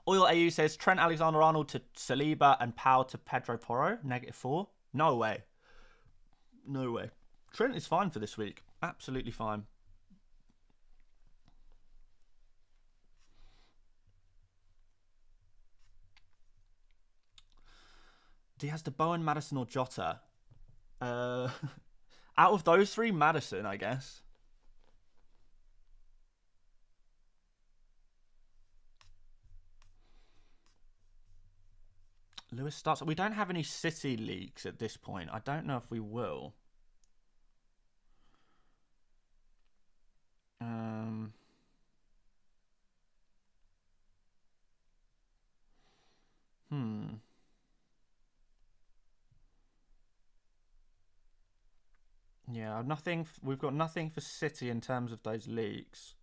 Oil AU says Trent Alexander-Arnold to Saliba and Pau to Pedro Porro. -4. No way. No way. Trent is fine for this week. Absolutely fine. Diaz to Bowen, Maddison, or Jota? Out of those three, Maddison, I guess. Lewis starts. We don't have any City leaks at this point. I don't know if we will. Yeah, nothing. We've got nothing for City in terms of those leaks.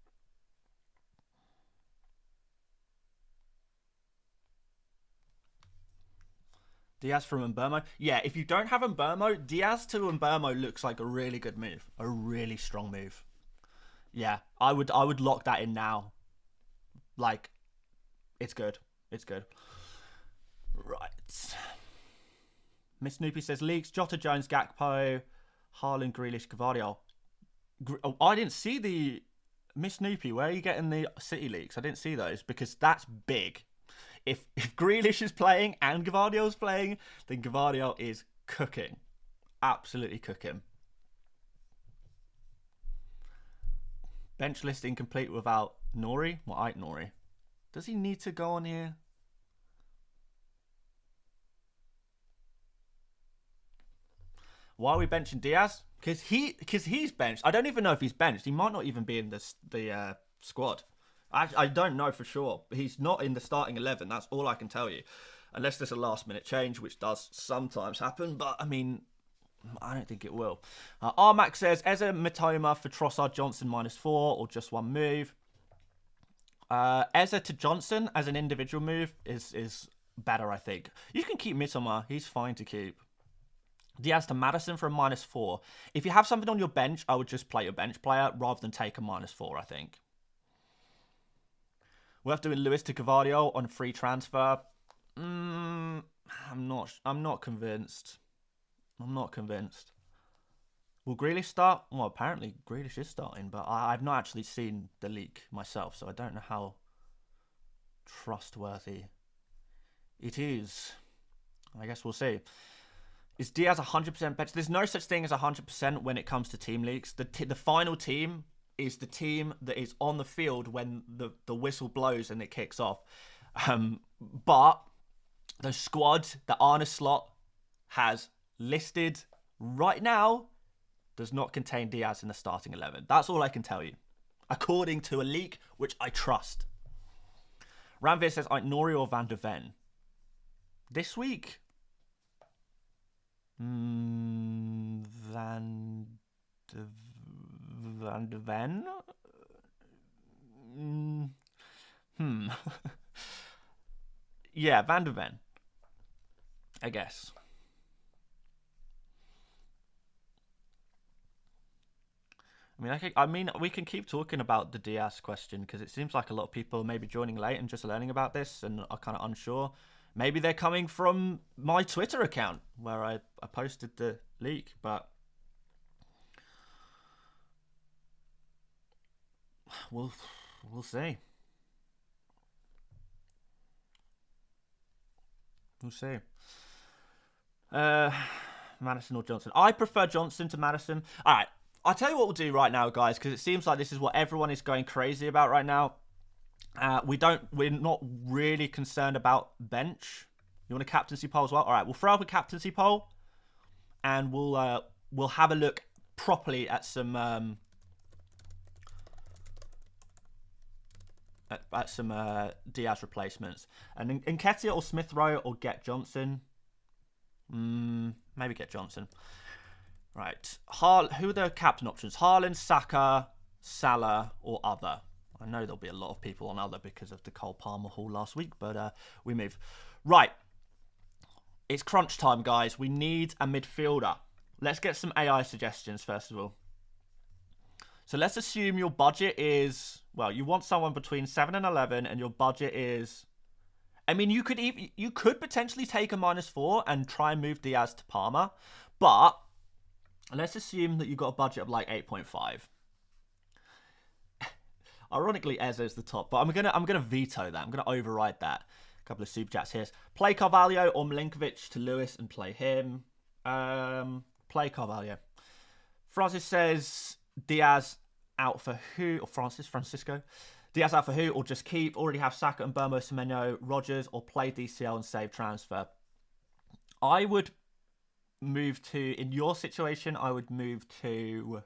Diaz from Mbermo. Yeah, if you don't have Mbermo, Diaz to Mbermo looks like a really good move. A really strong move. Yeah, I would lock that in now. Like, it's good. It's good. Right. Miss Snoopy says leaks, Jota, Jones, Gakpo, Haaland, Grealish, Gavardio. Oh, I didn't see the... Miss Snoopy, where are you getting the City leaks? I didn't see those because that's big. If Grealish is playing and Gavardio's playing, then Gavardio is cooking. Absolutely cooking. Bench list incomplete without Nori? What, Ike Nori? Does he need to go on here? Why are we benching Diaz? Because he's benched. I don't even know if he's benched. He might not even be in the squad. I don't know for sure. He's not in the starting 11. That's all I can tell you. Unless there's a last-minute change, which does sometimes happen. But, I mean, I don't think it will. Armac says, Eze Mitoma for Trossard Johnson -4 or just one move. Eze to Johnson as an individual move is better, I think. You can keep Mitoma. He's fine to keep. Diaz to Maddison for a -4. If you have something on your bench, I would just play your bench player rather than take a -4, I think. We're doing Lewis to Gavardio on free transfer. I'm not convinced. I'm not convinced. Will Grealish start? Well, apparently Grealish is starting, but I've not actually seen the leak myself, so I don't know how trustworthy it is. I guess we'll see. Is Diaz 100% bench? There's no such thing as 100% when it comes to team leaks. The final team is the team that is on the field when the whistle blows and it kicks off. But the squad that Arne Slot has listed right now does not contain Diaz in the starting 11. That's all I can tell you. According to a leak, which I trust. Ranveer says, Nori or Van de Ven? This week? Van de Ven? Yeah, Van de Ven. I guess. I mean, we can keep talking about the Diaz question because it seems like a lot of people may be joining late and just learning about this and are kind of unsure. Maybe they're coming from my Twitter account where I posted the leak, but we'll see. We'll see. Maddison or Johnson? I prefer Johnson to Maddison. All right. I'll tell you what we'll do right now, guys, because it seems like this is what everyone is going crazy about right now. We're not really concerned about bench. You want a captaincy poll as well? All right, we'll throw up a captaincy poll, and we'll have a look properly at some Diaz replacements. And Nketiah or Smith Rowe or get Johnson. Maybe get Johnson. Right. Who are the captain options? Haaland, Saka, Salah, or other. I know there'll be a lot of people on other because of the Cole Palmer haul last week, but we move. Right. It's crunch time, guys. We need a midfielder. Let's get some AI suggestions, first of all. So let's assume your budget is, well, you want someone between 7 and 11, and your budget is, I mean, you could potentially take a -4 and try and move Diaz to Palmer, but let's assume that you've got a budget of like 8.5. Ironically, Eze's the top, but I'm gonna veto that. I'm gonna override that. A couple of super chats here. Play Carvalho or Milinkovic to Lewis and play him. Play Carvalho. Francis says Diaz out for who? Or Francisco. Diaz out for who? Or just keep. Already have Saka and Burmo, Semenyo, Rodgers, or play DCL and save transfer. I would move to, in your situation, I would move to.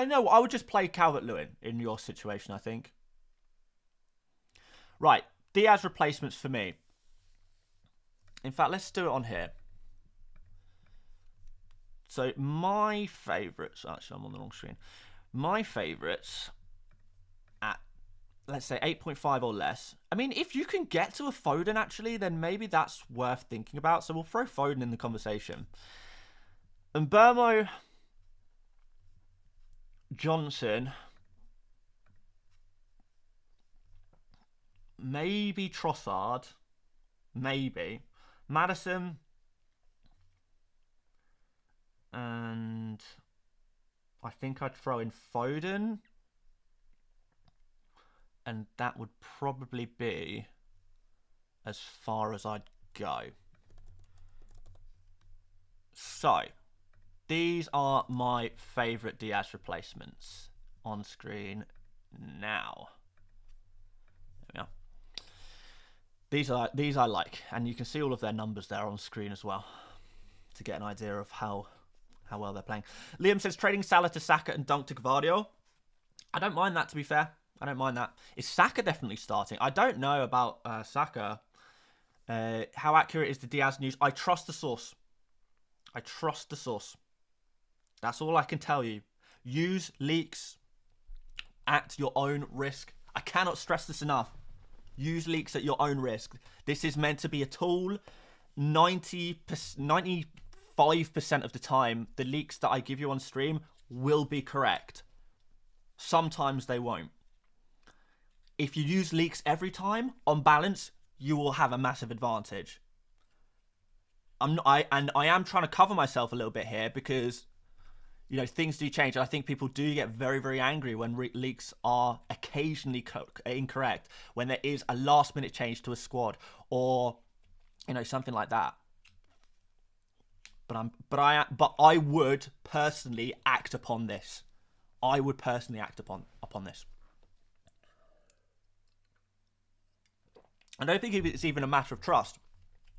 No, I would just play Calvert-Lewin in your situation, I think. Right, Diaz replacements for me. In fact, let's do it on here. So my favourites, actually I'm on the wrong screen. My favourites at, let's say 8.5 or less. I mean, if you can get to a Foden actually, then maybe that's worth thinking about. So we'll throw Foden in the conversation. And Burmo, Johnson, maybe Trossard, maybe Maddison, and I think I'd throw in Foden, and that would probably be as far as I'd go. So these are my favourite Diaz replacements on screen now. There we are. These I like, and you can see all of their numbers there on screen as well to get an idea of how well they're playing. Liam says trading Salah to Saka and Dunk to Gvardiol. I don't mind that, to be fair. I don't mind that. Is Saka definitely starting? I don't know about Saka. How accurate is the Diaz news? I trust the source. I trust the source. That's all I can tell you. Use leaks at your own risk. I cannot stress this enough. Use leaks at your own risk. This is meant to be a tool. 95% of the time, the leaks that I give you on stream will be correct. Sometimes they won't. If you use leaks every time, on balance, you will have a massive advantage. I am trying to cover myself a little bit here because, you know, things do change. And I think people do get very, very angry when leaks are occasionally incorrect, when there is a last-minute change to a squad or, you know, something like that. But I would personally act upon this. I would personally act upon this. I don't think it's even a matter of trust.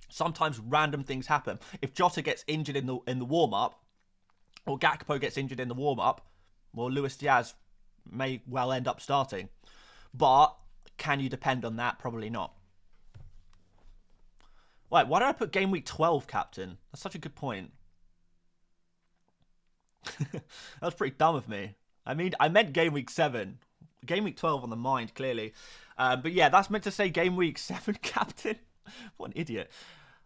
Sometimes random things happen. If Jota gets injured in the warm-up, or Gakpo gets injured in the warm-up, well, Luis Diaz may well end up starting. But can you depend on that? Probably not. Wait, why did I put Game Week 12 captain? That's such a good point. That was pretty dumb of me. I mean, I meant Game Week 7. Game Week 12 on the mind, clearly. But yeah, that's meant to say Game Week 7 captain. What an idiot.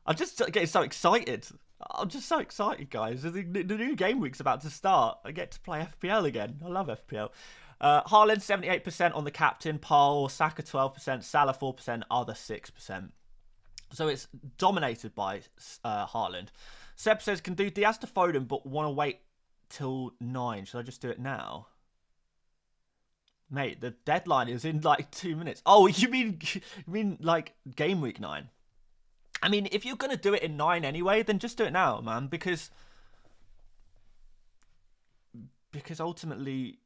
I'm just getting so excited. I'm just so excited, guys. The new Game Week's about to start. I get to play FPL again. I love FPL. Haaland, 78% on the captain. Paul, Saka, 12%. Salah, 4%. Other, 6%. So it's dominated by Haaland. Seb says, can do Diaz to Foden, but want to wait till 9. Should I just do it now? Mate, the deadline is in like 2 minutes. Oh, you mean like Game Week 9? I mean, if you're going to do it in 9 anyway, then just do it now, man. Because ultimately,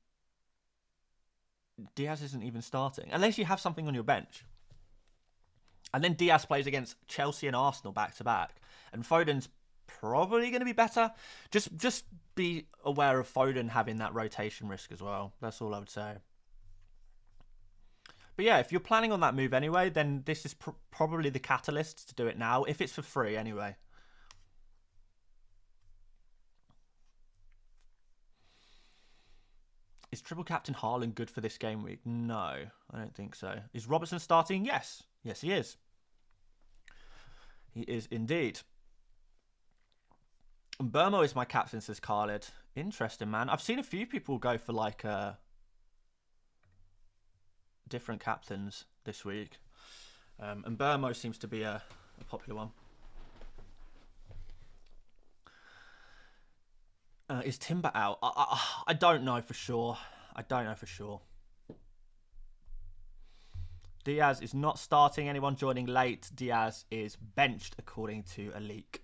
Diaz isn't even starting. Unless you have something on your bench. And then Diaz plays against Chelsea and Arsenal back-to-back. And Foden's probably going to be better. Just be aware of Foden having that rotation risk as well. That's all I would say. But yeah, if you're planning on that move anyway, then this is probably the catalyst to do it now, if it's for free anyway. Is triple captain Haaland good for this game week? No, I don't think so. Is Robertson starting? Yes. Yes, he is. He is indeed. And Burmo is my captain, says Khalid. Interesting, man. I've seen a few people go for like different captains this week. And Burmo seems to be a popular one. Is Timber out? I don't know for sure. I don't know for sure. Diaz is not starting. Anyone joining late? Diaz is benched according to a leak.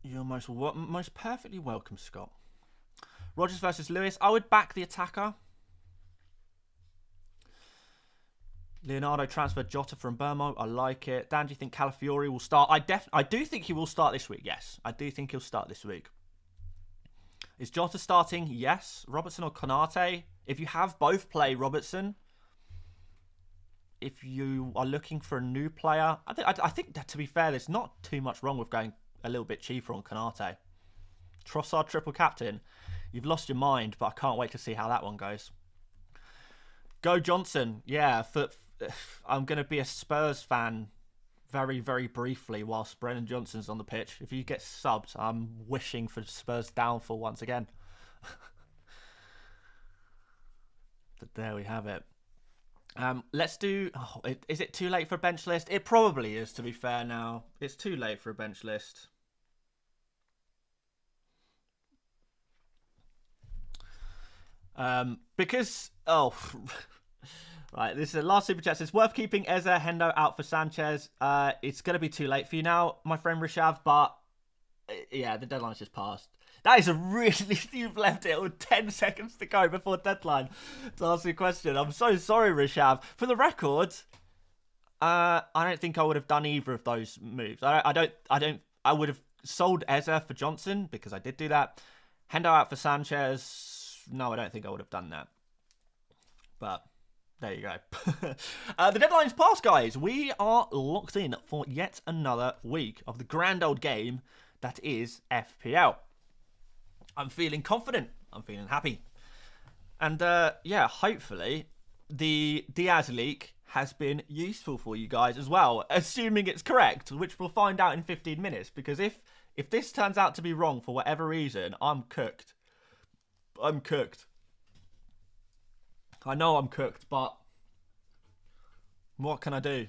You're most perfectly welcome, Scott. Rodgers versus Lewis. I would back the attacker. Leonardo transferred Jota from Burmo. I like it. Dan, do you think Calafiori will start? I do think he will start this week. Yes, I do think he'll start this week. Is Jota starting? Yes. Robertson or Konate? If you have both, play Robertson. If you are looking for a new player, I think that, to be fair, there's not too much wrong with going a little bit cheaper on Konate. Trossard triple captain. You've lost your mind, but I can't wait to see how that one goes. Go Johnson. Yeah, I'm going to be a Spurs fan very, very briefly whilst Brennan Johnson's on the pitch. If he gets subbed, I'm wishing for Spurs' downfall once again. But there we have it. Let's do... is it too late for a bench list? It probably is, to be fair now. It's too late for a bench list. Because... Oh... Right, this is the last super chat. It's worth keeping Eze Hendo out for Sanchez. It's going to be too late for you now, my friend Rishav, but yeah, the deadline's just passed. That is a really... You've left it with 10 seconds to go before deadline to ask you a question. I'm so sorry, Rishav. For the record, I don't think I would have done either of those moves. I would have sold Eze for Johnson because I did do that. Hendo out for Sanchez. No, I don't think I would have done that. But... there you go. The deadline's passed, guys. We are locked in for yet another week of the grand old game that is FPL. I'm feeling confident. I'm feeling happy. And yeah, hopefully the Diaz leak has been useful for you guys as well, assuming it's correct, which we'll find out in 15 minutes. Because if this turns out to be wrong for whatever reason, I'm cooked. I'm cooked. I know I'm cooked, but what can I do?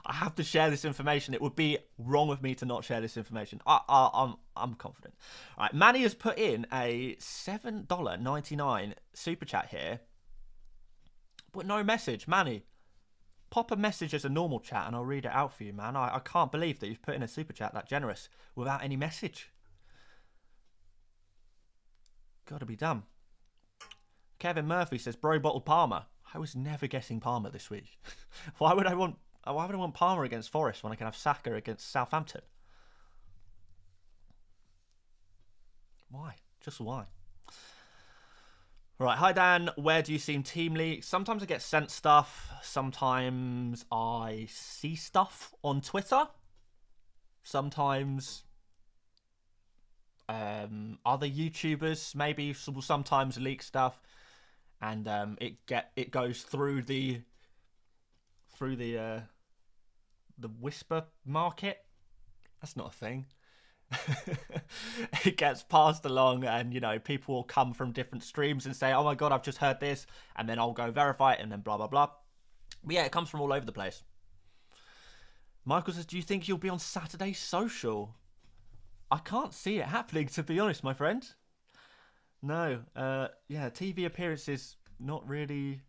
I have to share this information. It would be wrong of me to not share this information. I'm confident. All right, Manny has put in a $7.99 super chat here, but no message. Manny, pop a message as a normal chat and I'll read it out for you, man. I can't believe that you've put in a super chat that generous without any message. Gotta be done. Kevin Murphy says, bro bottled Palmer. I was never guessing Palmer this week. Why would I want Palmer against Forest when I can have Saka against Southampton? Why? Just why? Right, hi Dan, where do you see Team League? Sometimes I get sent stuff. Sometimes I see stuff on Twitter. Sometimes... other YouTubers maybe will sometimes leak stuff, and it goes through the whisper market. That's not a thing. It gets passed along, and you know, people will come from different streams and say, "Oh my god, I've just heard this," and then I'll go verify it, and then blah blah blah. But yeah, it comes from all over the place. Michael says, "Do you think you'll be on Saturday's social?" I can't see it happening, to be honest, my friend. No, yeah, TV appearances not really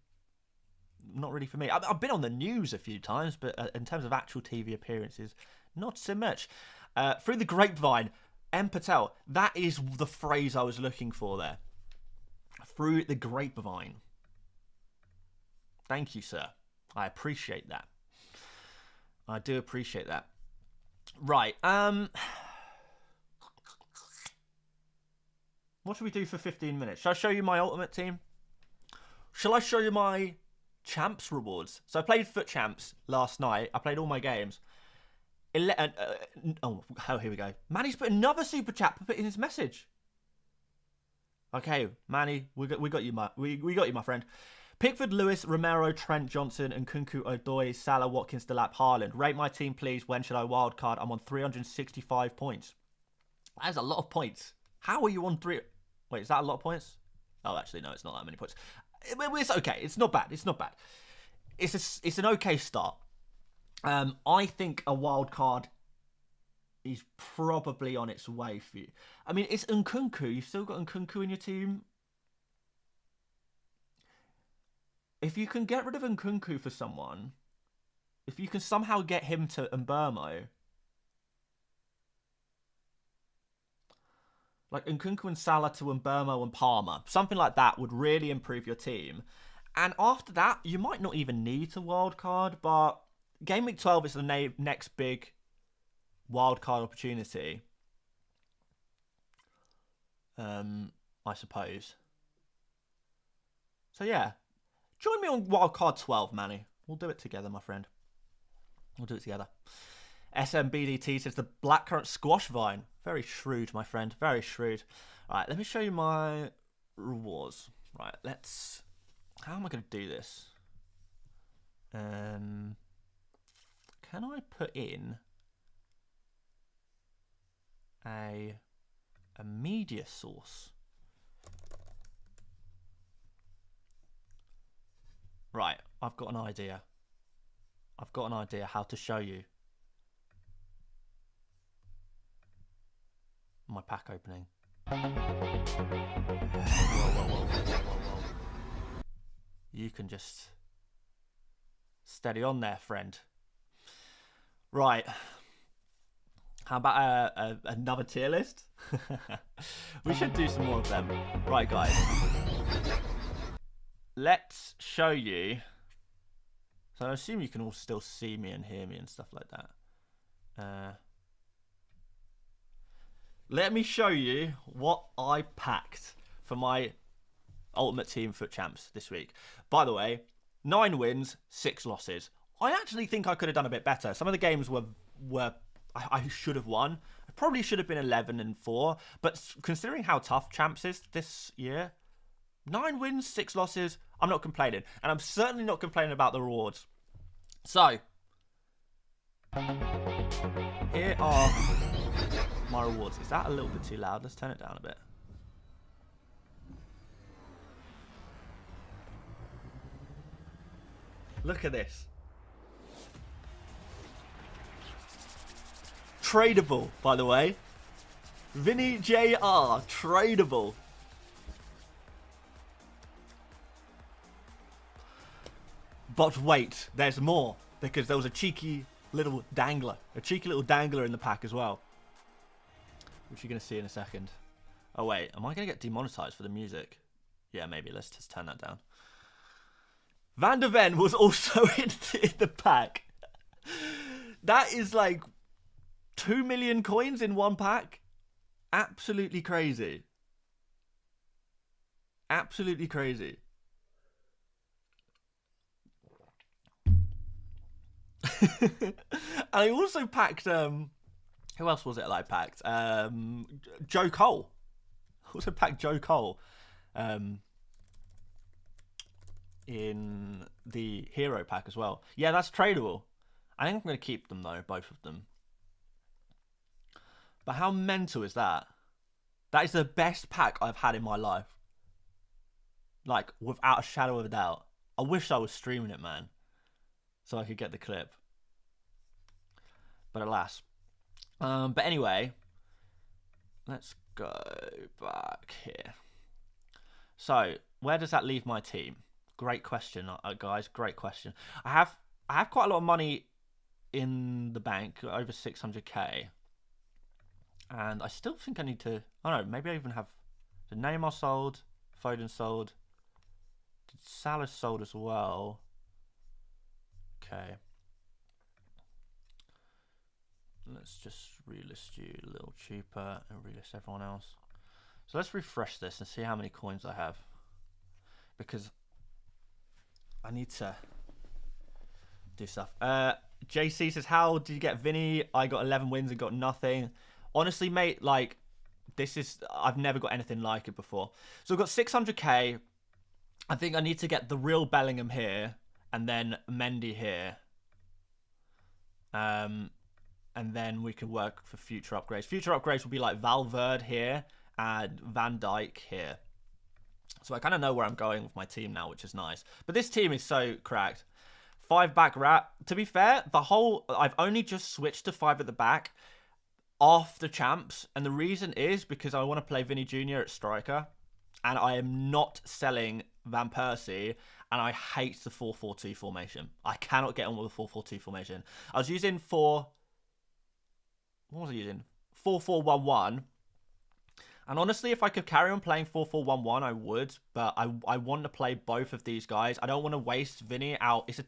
for me. I've been on the news a few times, but in terms of actual TV appearances, not so much. Through the grapevine, M. Patel, that is the phrase I was looking for there. Through the grapevine. Thank you, sir. I appreciate that. I do appreciate that. Right, what should we do for 15 minutes? Shall I show you my ultimate team? Shall I show you my champs rewards? So I played Foot Champs last night. I played all my games. Oh, here we go. Manny's put another super chat. Put in his message. Okay, Manny, we got you, we got you, my friend. Pickford, Lewis, Romero, Trent, Johnson, and Nkunku, Odoi, Salah, Watkins, Delap, Haaland. Rate my team, please. When should I wildcard? I'm on 365 points. That is a lot of points. How are you on 3? Wait, is that a lot of points? Oh, actually, no, it's not that many points. It's okay. It's not bad. It's not bad. It's an okay start. I think a wild card is probably on its way for you. I mean, it's Nkunku. You've still got Nkunku in your team. If you can get rid of Nkunku for someone, if you can somehow get him to Mbermo, like Nkunku and Salah to Mbermo and Palmer, something like that would really improve your team. And after that, you might not even need to wildcard, but Gameweek 12 is the next big wildcard opportunity. I suppose. So yeah, join me on wildcard 12, Manny. We'll do it together, my friend. We'll do it together. SMBDT says the blackcurrant squash vine. Very shrewd, my friend. Very shrewd. All right, let me show you my rewards. Right, let's... How am I going to do this? Can I put in a media source? Right, I've got an idea. I've got an idea how to show you my pack opening. Whoa. You can just steady on there, friend. Right. How about another tier list? We should do some more of them. Right, guys. Let's show you. So I assume you can all still see me and hear me and stuff like that. Let me show you what I packed for my Ultimate Team Foot Champs this week. By the way, 9 wins, 6 losses. I actually think I could have done a bit better. Some of the games were I should have won. I probably should have been 11-4. But considering how tough Champs is this year, 9 wins, 6 losses, I'm not complaining. And I'm certainly not complaining about the rewards. So, here are my rewards. Is that a little bit too loud? Let's turn it down a bit. Look at this. Tradable, by the way. Vinny JR, tradable. But wait, there's more. Because there was a cheeky little dangler. A cheeky little dangler in the pack as well. Which you're going to see in a second. Oh wait, am I going to get demonetized for the music? Yeah, maybe. Let's just turn that down. Van der Ven was also in the pack. That is like 2 million coins in one pack. Absolutely crazy. Absolutely crazy. I also packed who else was it that I packed? Joe Cole. I also packed Joe Cole in the hero pack as well. Yeah, that's tradable. I think I'm going to keep them though, both of them. But how mental is that? That is the best pack I've had in my life. Like, without a shadow of a doubt. I wish I was streaming it, man. So I could get the clip. But alas. But anyway. Let's go back here. So, where does that leave my team? Great question, guys. Great question. I have quite a lot of money in the bank, over 600k. And I still think I need to... I don't know, maybe I even have... The Neymar sold. Foden sold. Salah sold as well. Okay. Let's just relist you a little cheaper and relist everyone else. So let's refresh this and see how many coins I have. Because I need to do stuff. JC says, how did you get Vinny? I got 11 wins and got nothing. Honestly, mate, like, I've never got anything like it before. So I've got 600k. I think I need to get the real Bellingham here and then Mendy here. And then we can work for future upgrades. Future upgrades will be like Valverde here and Van Dijk here. So I kind of know where I'm going with my team now, which is nice. But this team is so cracked. 5-back rat. To be fair, I've only just switched to 5 at the back after champs. And the reason is because I want to play Vinny Jr. at striker. And I am not selling Van Persie. And I hate the 4-4-2 formation. I cannot get on with the 4-4-2 formation. I was using what was I using? 4-4-1-1. And honestly, if I could carry on playing 4-4-1-1, I would. But I want to play both of these guys. I don't want to waste Vinny out. It's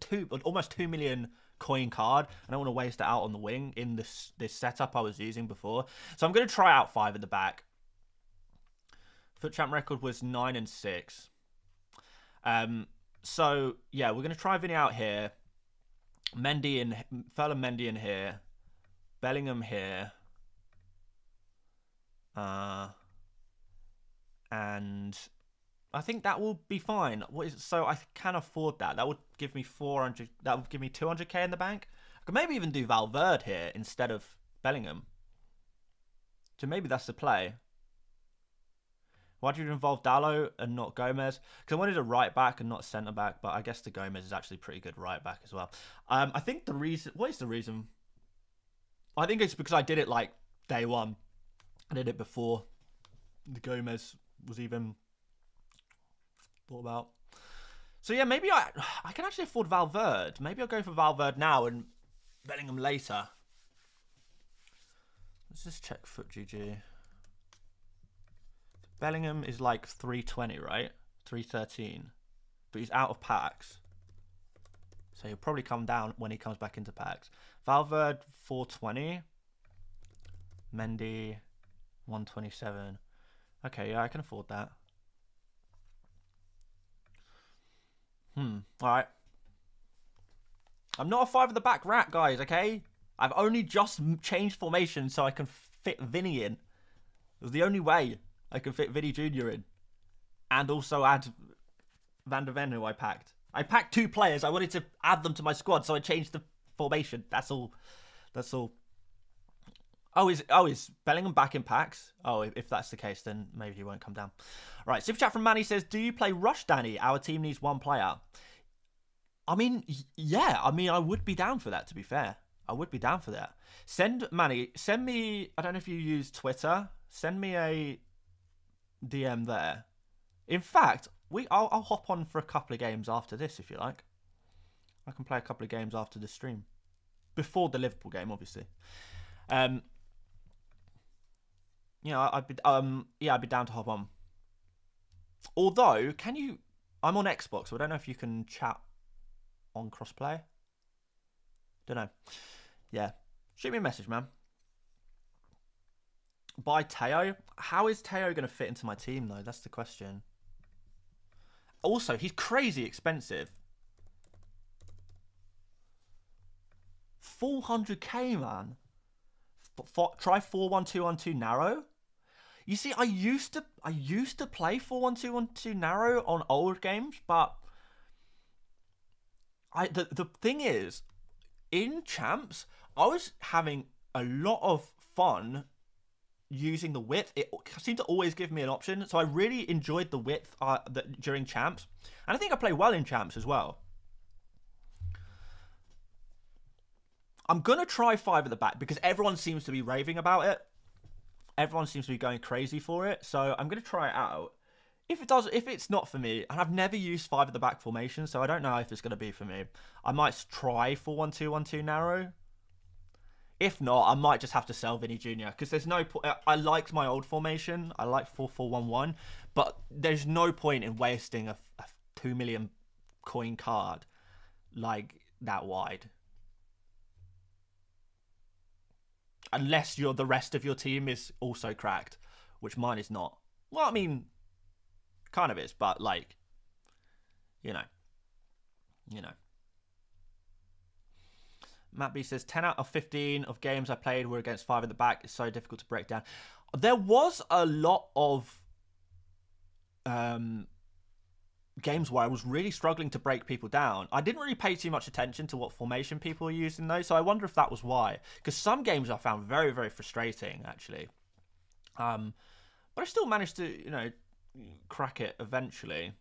almost 2 million coin card. I don't want to waste it out on the wing in this setup I was using before. So I'm going to try out 5 at the back. Foot champ record was 9-6. So yeah, we're going to try Vinny out here. Ferland Mendy in here. Bellingham here. And I think that will be fine. So I can afford that. That would give me 400. That would give me 200k in the bank. I could maybe even do Valverde here instead of Bellingham. So maybe that's the play. Why did you involve Dallo and not Gomez? Because I wanted a right back and not centre back, but I guess the Gomez is actually pretty good right back as well. I think the reason. What is the reason? I think it's because I did it like day one. I did it before the Gomez was even thought about. So yeah, maybe I can actually afford Valverde. Maybe I'll go for Valverde now and Bellingham later. Let's just check Foot GG. Bellingham is like 320, right? 313. But he's out of packs. So he'll probably come down when he comes back into packs. Valverde 420. Mendy 127. Okay, yeah, I can afford that. Alright. I'm not a 5 at the back rat, guys, okay? I've only just changed formation so I can fit Vinny in. It was the only way I could fit Vinny Jr. in. And also add Van der Ven, who I packed. I packed 2 players. I wanted to add them to my squad, so I changed the formation. That's all. That's all. Oh, is Bellingham back in packs? Oh, if that's the case, then maybe he won't come down. Right, super chat from Manny says, do you play Rush, Danny? Our team needs 1 player. I mean, yeah. I mean, I would be down for that, to be fair. I would be down for that. Manny, send me, I don't know if you use Twitter. Send me a DM there. In fact, I'll hop on for a couple of games after this, if you like. I can play a couple of games after the stream. Before the Liverpool game, obviously. I'd be down to hop on. Although, I'm on Xbox, so I don't know if you can chat on crossplay. Don't know. Yeah. Shoot me a message, man. Buy Teo. How is Teo going to fit into my team, though? That's the question. Also, he's crazy expensive. 400k, man. Try 4-1-2-1-2 narrow. You see, I used to play 4-1-2-1-2 narrow on old games, but the thing is, in champs, I was having a lot of fun using the width. It seemed to always give me an option, so I really enjoyed the width during champs, and I think I play well in champs as well. I'm gonna try 5 at the back because everyone seems to be raving about it. Everyone seems to be going crazy for it, so I'm gonna try it out. If it's not for me, and I've never used 5 at the back formation, so I don't know if it's gonna be for me. I might try 4-1-2-1-2 narrow. If not, I might just have to sell Vinny Jr. because there's no point. I liked my old formation. I like 4-4-1-1, but there's no point in wasting a 2 million coin card like that wide. Unless the rest of your team is also cracked, which mine is not. Well, I mean, kind of is, but like, you know. Matt B says 10 out of 15 of games I played were against 5 at the back. It's so difficult to break down. There was a lot of games where I was really struggling to break people down. I didn't really pay too much attention to what formation people were using though, so I wonder if that was why. Because some games I found very, very frustrating actually. But I still managed to, you know, crack it eventually.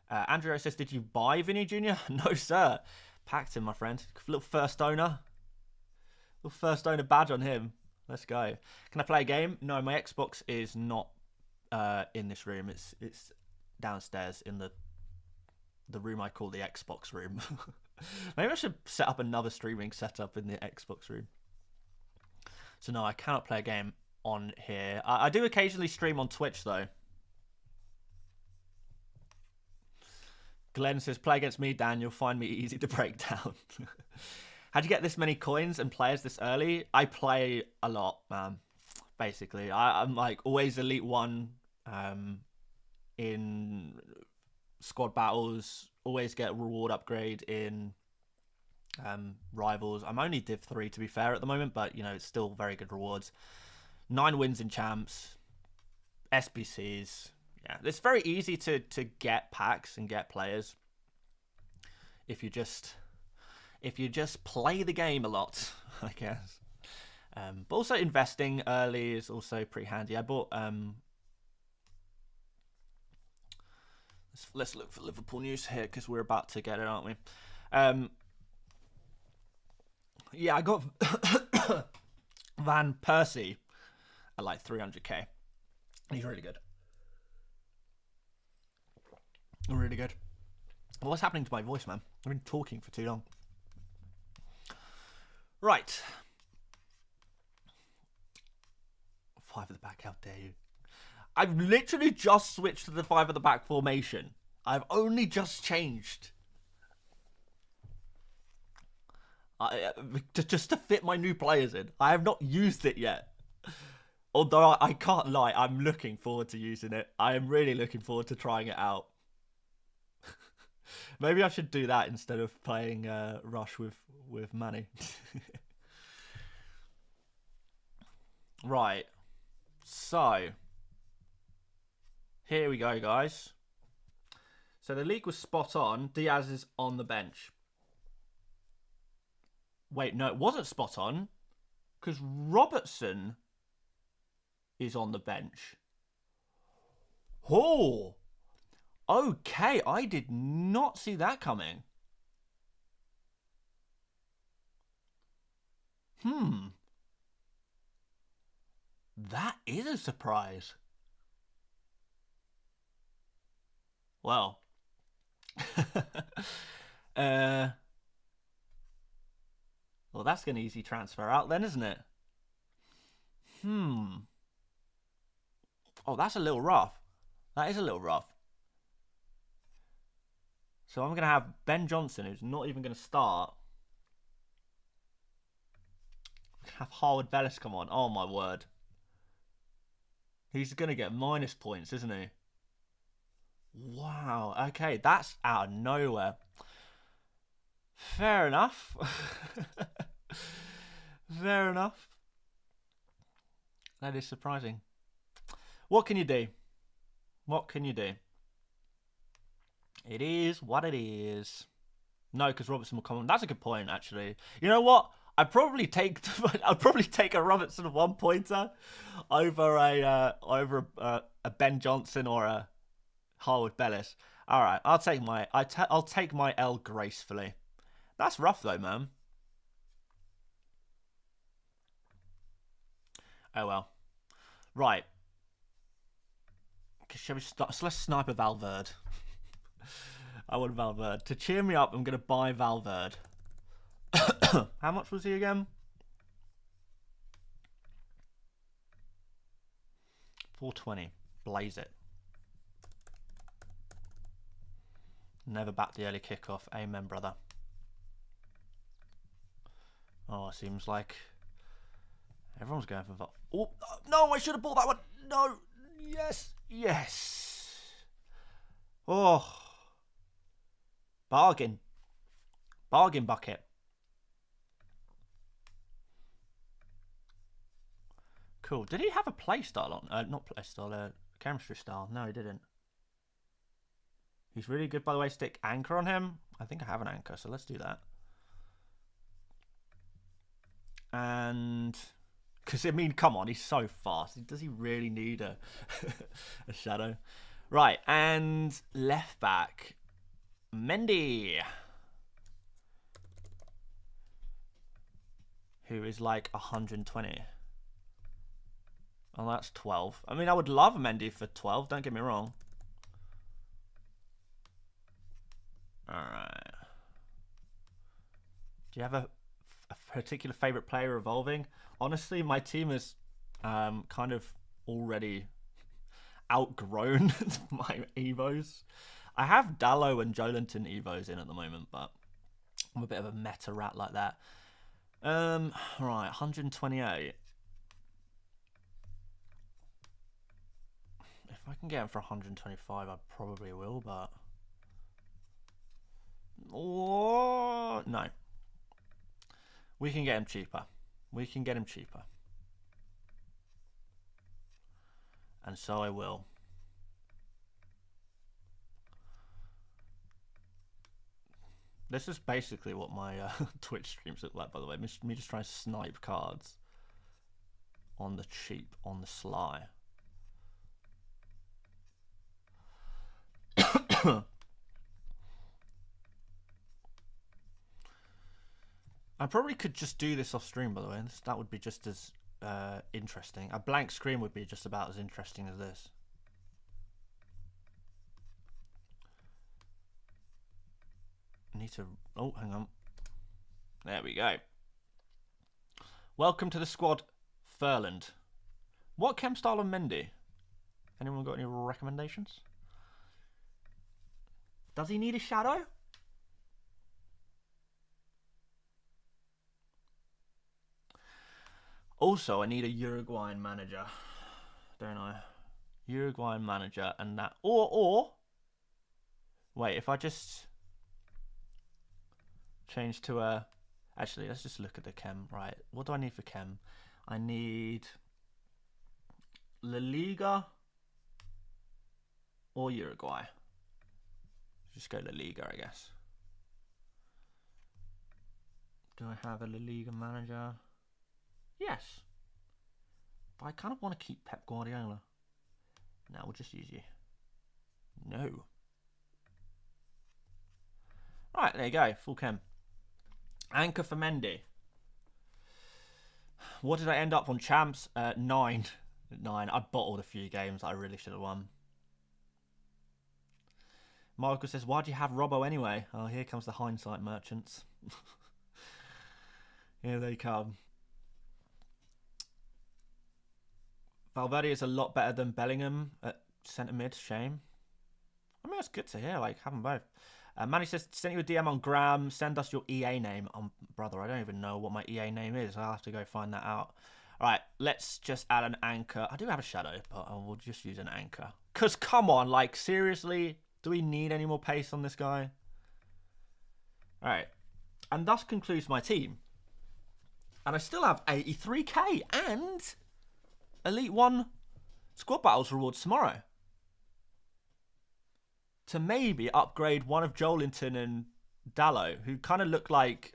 Andrew says, did you buy Vinny Jr.? No, sir. Packed him, my friend. Little first owner. Little first owner badge on him. Let's go. Can I play a game? No, my Xbox is not in this room. It's downstairs in the room I call the Xbox room. Maybe I should set up another streaming setup in the Xbox room. So no, I cannot play a game on here. I do occasionally stream on Twitch though. Glenn says, play against me, Dan. You'll find me easy to break down. How'd you get this many coins and players this early? I play a lot, man. Basically, I'm like always Elite 1 in squad battles. Always get reward upgrade in rivals. I'm only Div 3 to be fair at the moment, but you know it's still very good rewards. 9 wins in champs, SBCs. Yeah, it's very easy to get packs and get players if you just play the game a lot, I guess. But also investing early is also pretty handy. I bought let's look for Liverpool news here because we're about to get it, aren't we? Yeah, I got Van Persie at like 300k. He's really good. Really good. Well, what's happening to my voice, man? I've been talking for too long. Right. 5 at the back, how dare you? I've literally just switched to the 5 at the back formation. I've only just changed. Just to fit my new players in. I have not used it yet. Although I can't lie, I'm looking forward to using it. I am really looking forward to trying it out. Maybe I should do that instead of playing Rush with Manny. Right. So, here we go, guys. So the league was spot on. Diaz is on the bench. Wait, no, it wasn't spot on. Because Robertson is on the bench. Oh! Okay, I did not see that coming. That is a surprise. Well. Well, that's an easy transfer out then, isn't it? Oh, that's a little rough. That is a little rough. So I'm going to have Ben Johnson, who's not even going to start. Have Harwood Bellis come on. Oh, my word. He's going to get minus points, isn't he? Wow. Okay, that's out of nowhere. Fair enough. Fair enough. That is surprising. What can you do? What can you do? It is what it is. No, because Robertson will come on. That's a good point, actually. You know what? I'd probably take a Robertson 1-pointer over a Ben Johnson or a Harwood Bellis. All right, I'll take my L gracefully. That's rough though, man. Oh well. Right. Shall we start? So let's snipe a Valverde. I want Valverde. To cheer me up, I'm going to buy Valverde. How much was he again? 420. Blaze it. Never back the early kickoff. Amen, brother. Oh, it seems like everyone's going for Valverde. Oh, no, I should have bought that one. No. Yes. Yes. Oh. Bargain. Bargain bucket. Cool. Did he have a play style on? Not play style, chemistry style. No, he didn't. He's really good, by the way. Stick anchor on him. I think I have an anchor, so let's do that. And because I mean, come on, he's so fast. Does he really need a a shadow? Right, and left back, Mendy, who is like 120. Oh, that's 12. I mean, I would love Mendy for 12. Don't get me wrong. All right. Do you have a particular favorite player evolving? Honestly, my team is kind of already outgrown my Evos. I have Dallo and Jolinton Evos in at the moment, but I'm a bit of a meta rat like that. Right, 128. If I can get him for 125, I probably will, but... Oh, no. We can get him cheaper. We can get him cheaper. And so I will. This is basically what my Twitch streams look like, by the way. Me just trying to snipe cards on the cheap, on the sly. I probably could just do this off stream, by the way. That would be just as interesting. A blank screen would be just about as interesting as this. I need to... Oh, hang on. There we go. Welcome to the squad, Furland. What chem style on Mendy? Anyone got any recommendations? Does he need a shadow? Also, I need a Uruguayan manager, don't I? Uruguayan manager and that... Or... Wait, if I just... change to a... Actually, let's just look at the chem. Right, what do I need for chem? I need... La Liga or Uruguay. Just go La Liga, I guess. Do I have a La Liga manager? Yes. But I kind of want to keep Pep Guardiola. No, we'll just use you. No. Right, there you go. Full chem. Anchor for Mendy. What did I end up on, champs? 9. 9. I bottled a few games that I really should have won. Michael says, why do you have Robbo anyway? Oh, here comes the hindsight merchants. Here they come. Valverde is a lot better than Bellingham at centre mid. Shame. I mean, it's good to hear. Like, have them both. Manny says, send you a DM on Gram. Send us your EA name. Brother, I don't even know what my EA name is. I'll have to go find that out. All right, let's just add an anchor. I do have a shadow, but I will just use an anchor. Because, come on, like, seriously? Do we need any more pace on this guy? All right. And thus concludes my team. And I still have 83k and Elite 1 squad battles rewards tomorrow. To maybe upgrade one of Jolinton and Dallo, who kind of look like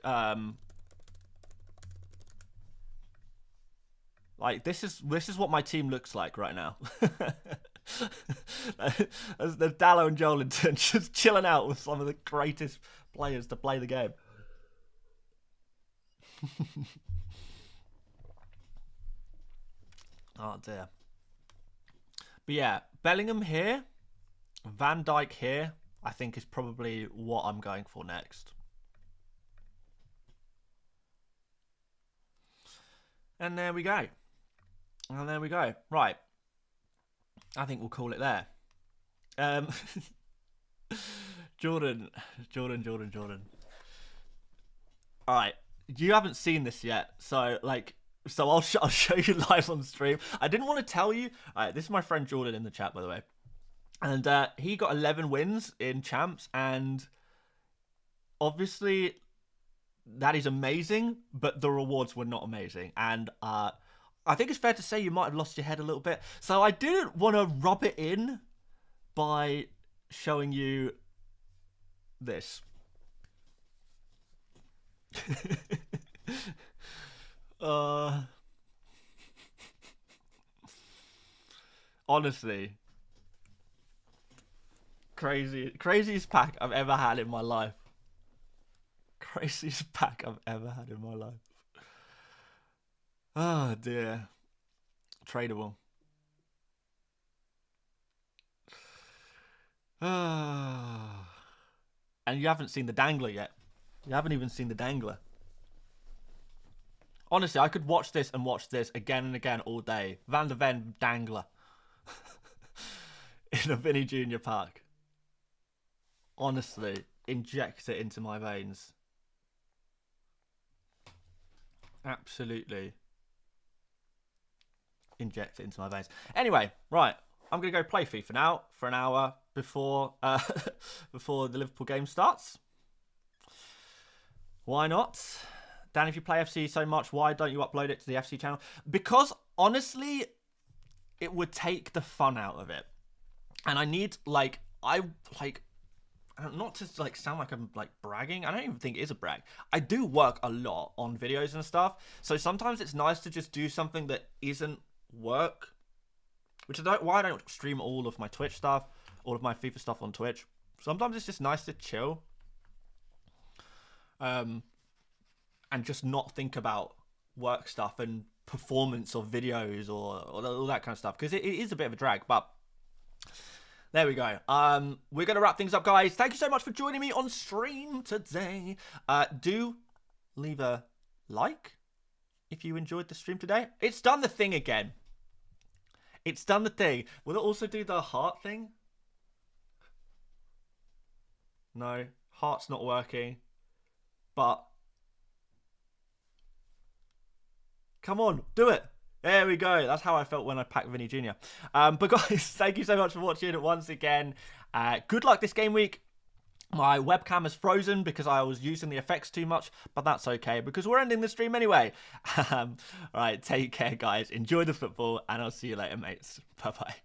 this is what my team looks like right now. The Dallo and Jolinton just chilling out with some of the greatest players to play the game. Oh dear. But yeah, Bellingham here, Van Dijk here, I think is probably what I'm going for next. And there we go. And there we go. Right. I think we'll call it there. Jordan. All right. You haven't seen this yet, so I'll show you live on stream. I didn't want to tell you. All right, this is my friend Jordan in the chat, by the way. And he got 11 wins in champs, and obviously that is amazing, but the rewards were not amazing. And I think it's fair to say you might have lost your head a little bit. So I didn't want to rub it in by showing you this. Honestly, craziest pack I've ever had in my life. Craziest pack I've ever had in my life. Oh dear. Tradable. And you haven't seen the dangler yet. You haven't even seen the dangler. Honestly, I could watch this and watch this again and again all day. Van der Ven dangler. In a Vinny Jr. pack. Honestly, inject it into my veins. Absolutely. Inject it into my veins. Anyway, right. I'm going to go play FIFA now for an hour before before the Liverpool game starts. Why not? Dan, if you play FC so much, why don't you upload it to the FC channel? Because, honestly, it would take the fun out of it. And I need, not to sound like I'm bragging. I don't even think it is a brag. I do work a lot on videos and stuff. So sometimes it's nice to just do something that isn't work. Which is why I don't stream all of my Twitch stuff, all of my FIFA stuff on Twitch. Sometimes it's just nice to chill. And just not think about work stuff and performance of videos or all that kind of stuff. Because it is a bit of a drag. But there we go. We're going to wrap things up, guys. Thank you so much for joining me on stream today. Do leave a like if you enjoyed the stream today. It's done the thing again. It's done the thing. Will it also do the heart thing? No. Heart's not working. But come on, do it. There we go. That's how I felt when I packed Vinny Jr. But guys, thank you so much for watching it once again. Good luck this game week. My webcam is frozen because I was using the effects too much, but that's okay because we're ending the stream anyway. All right, take care, guys. Enjoy the football, and I'll see you later, mates. Bye-bye.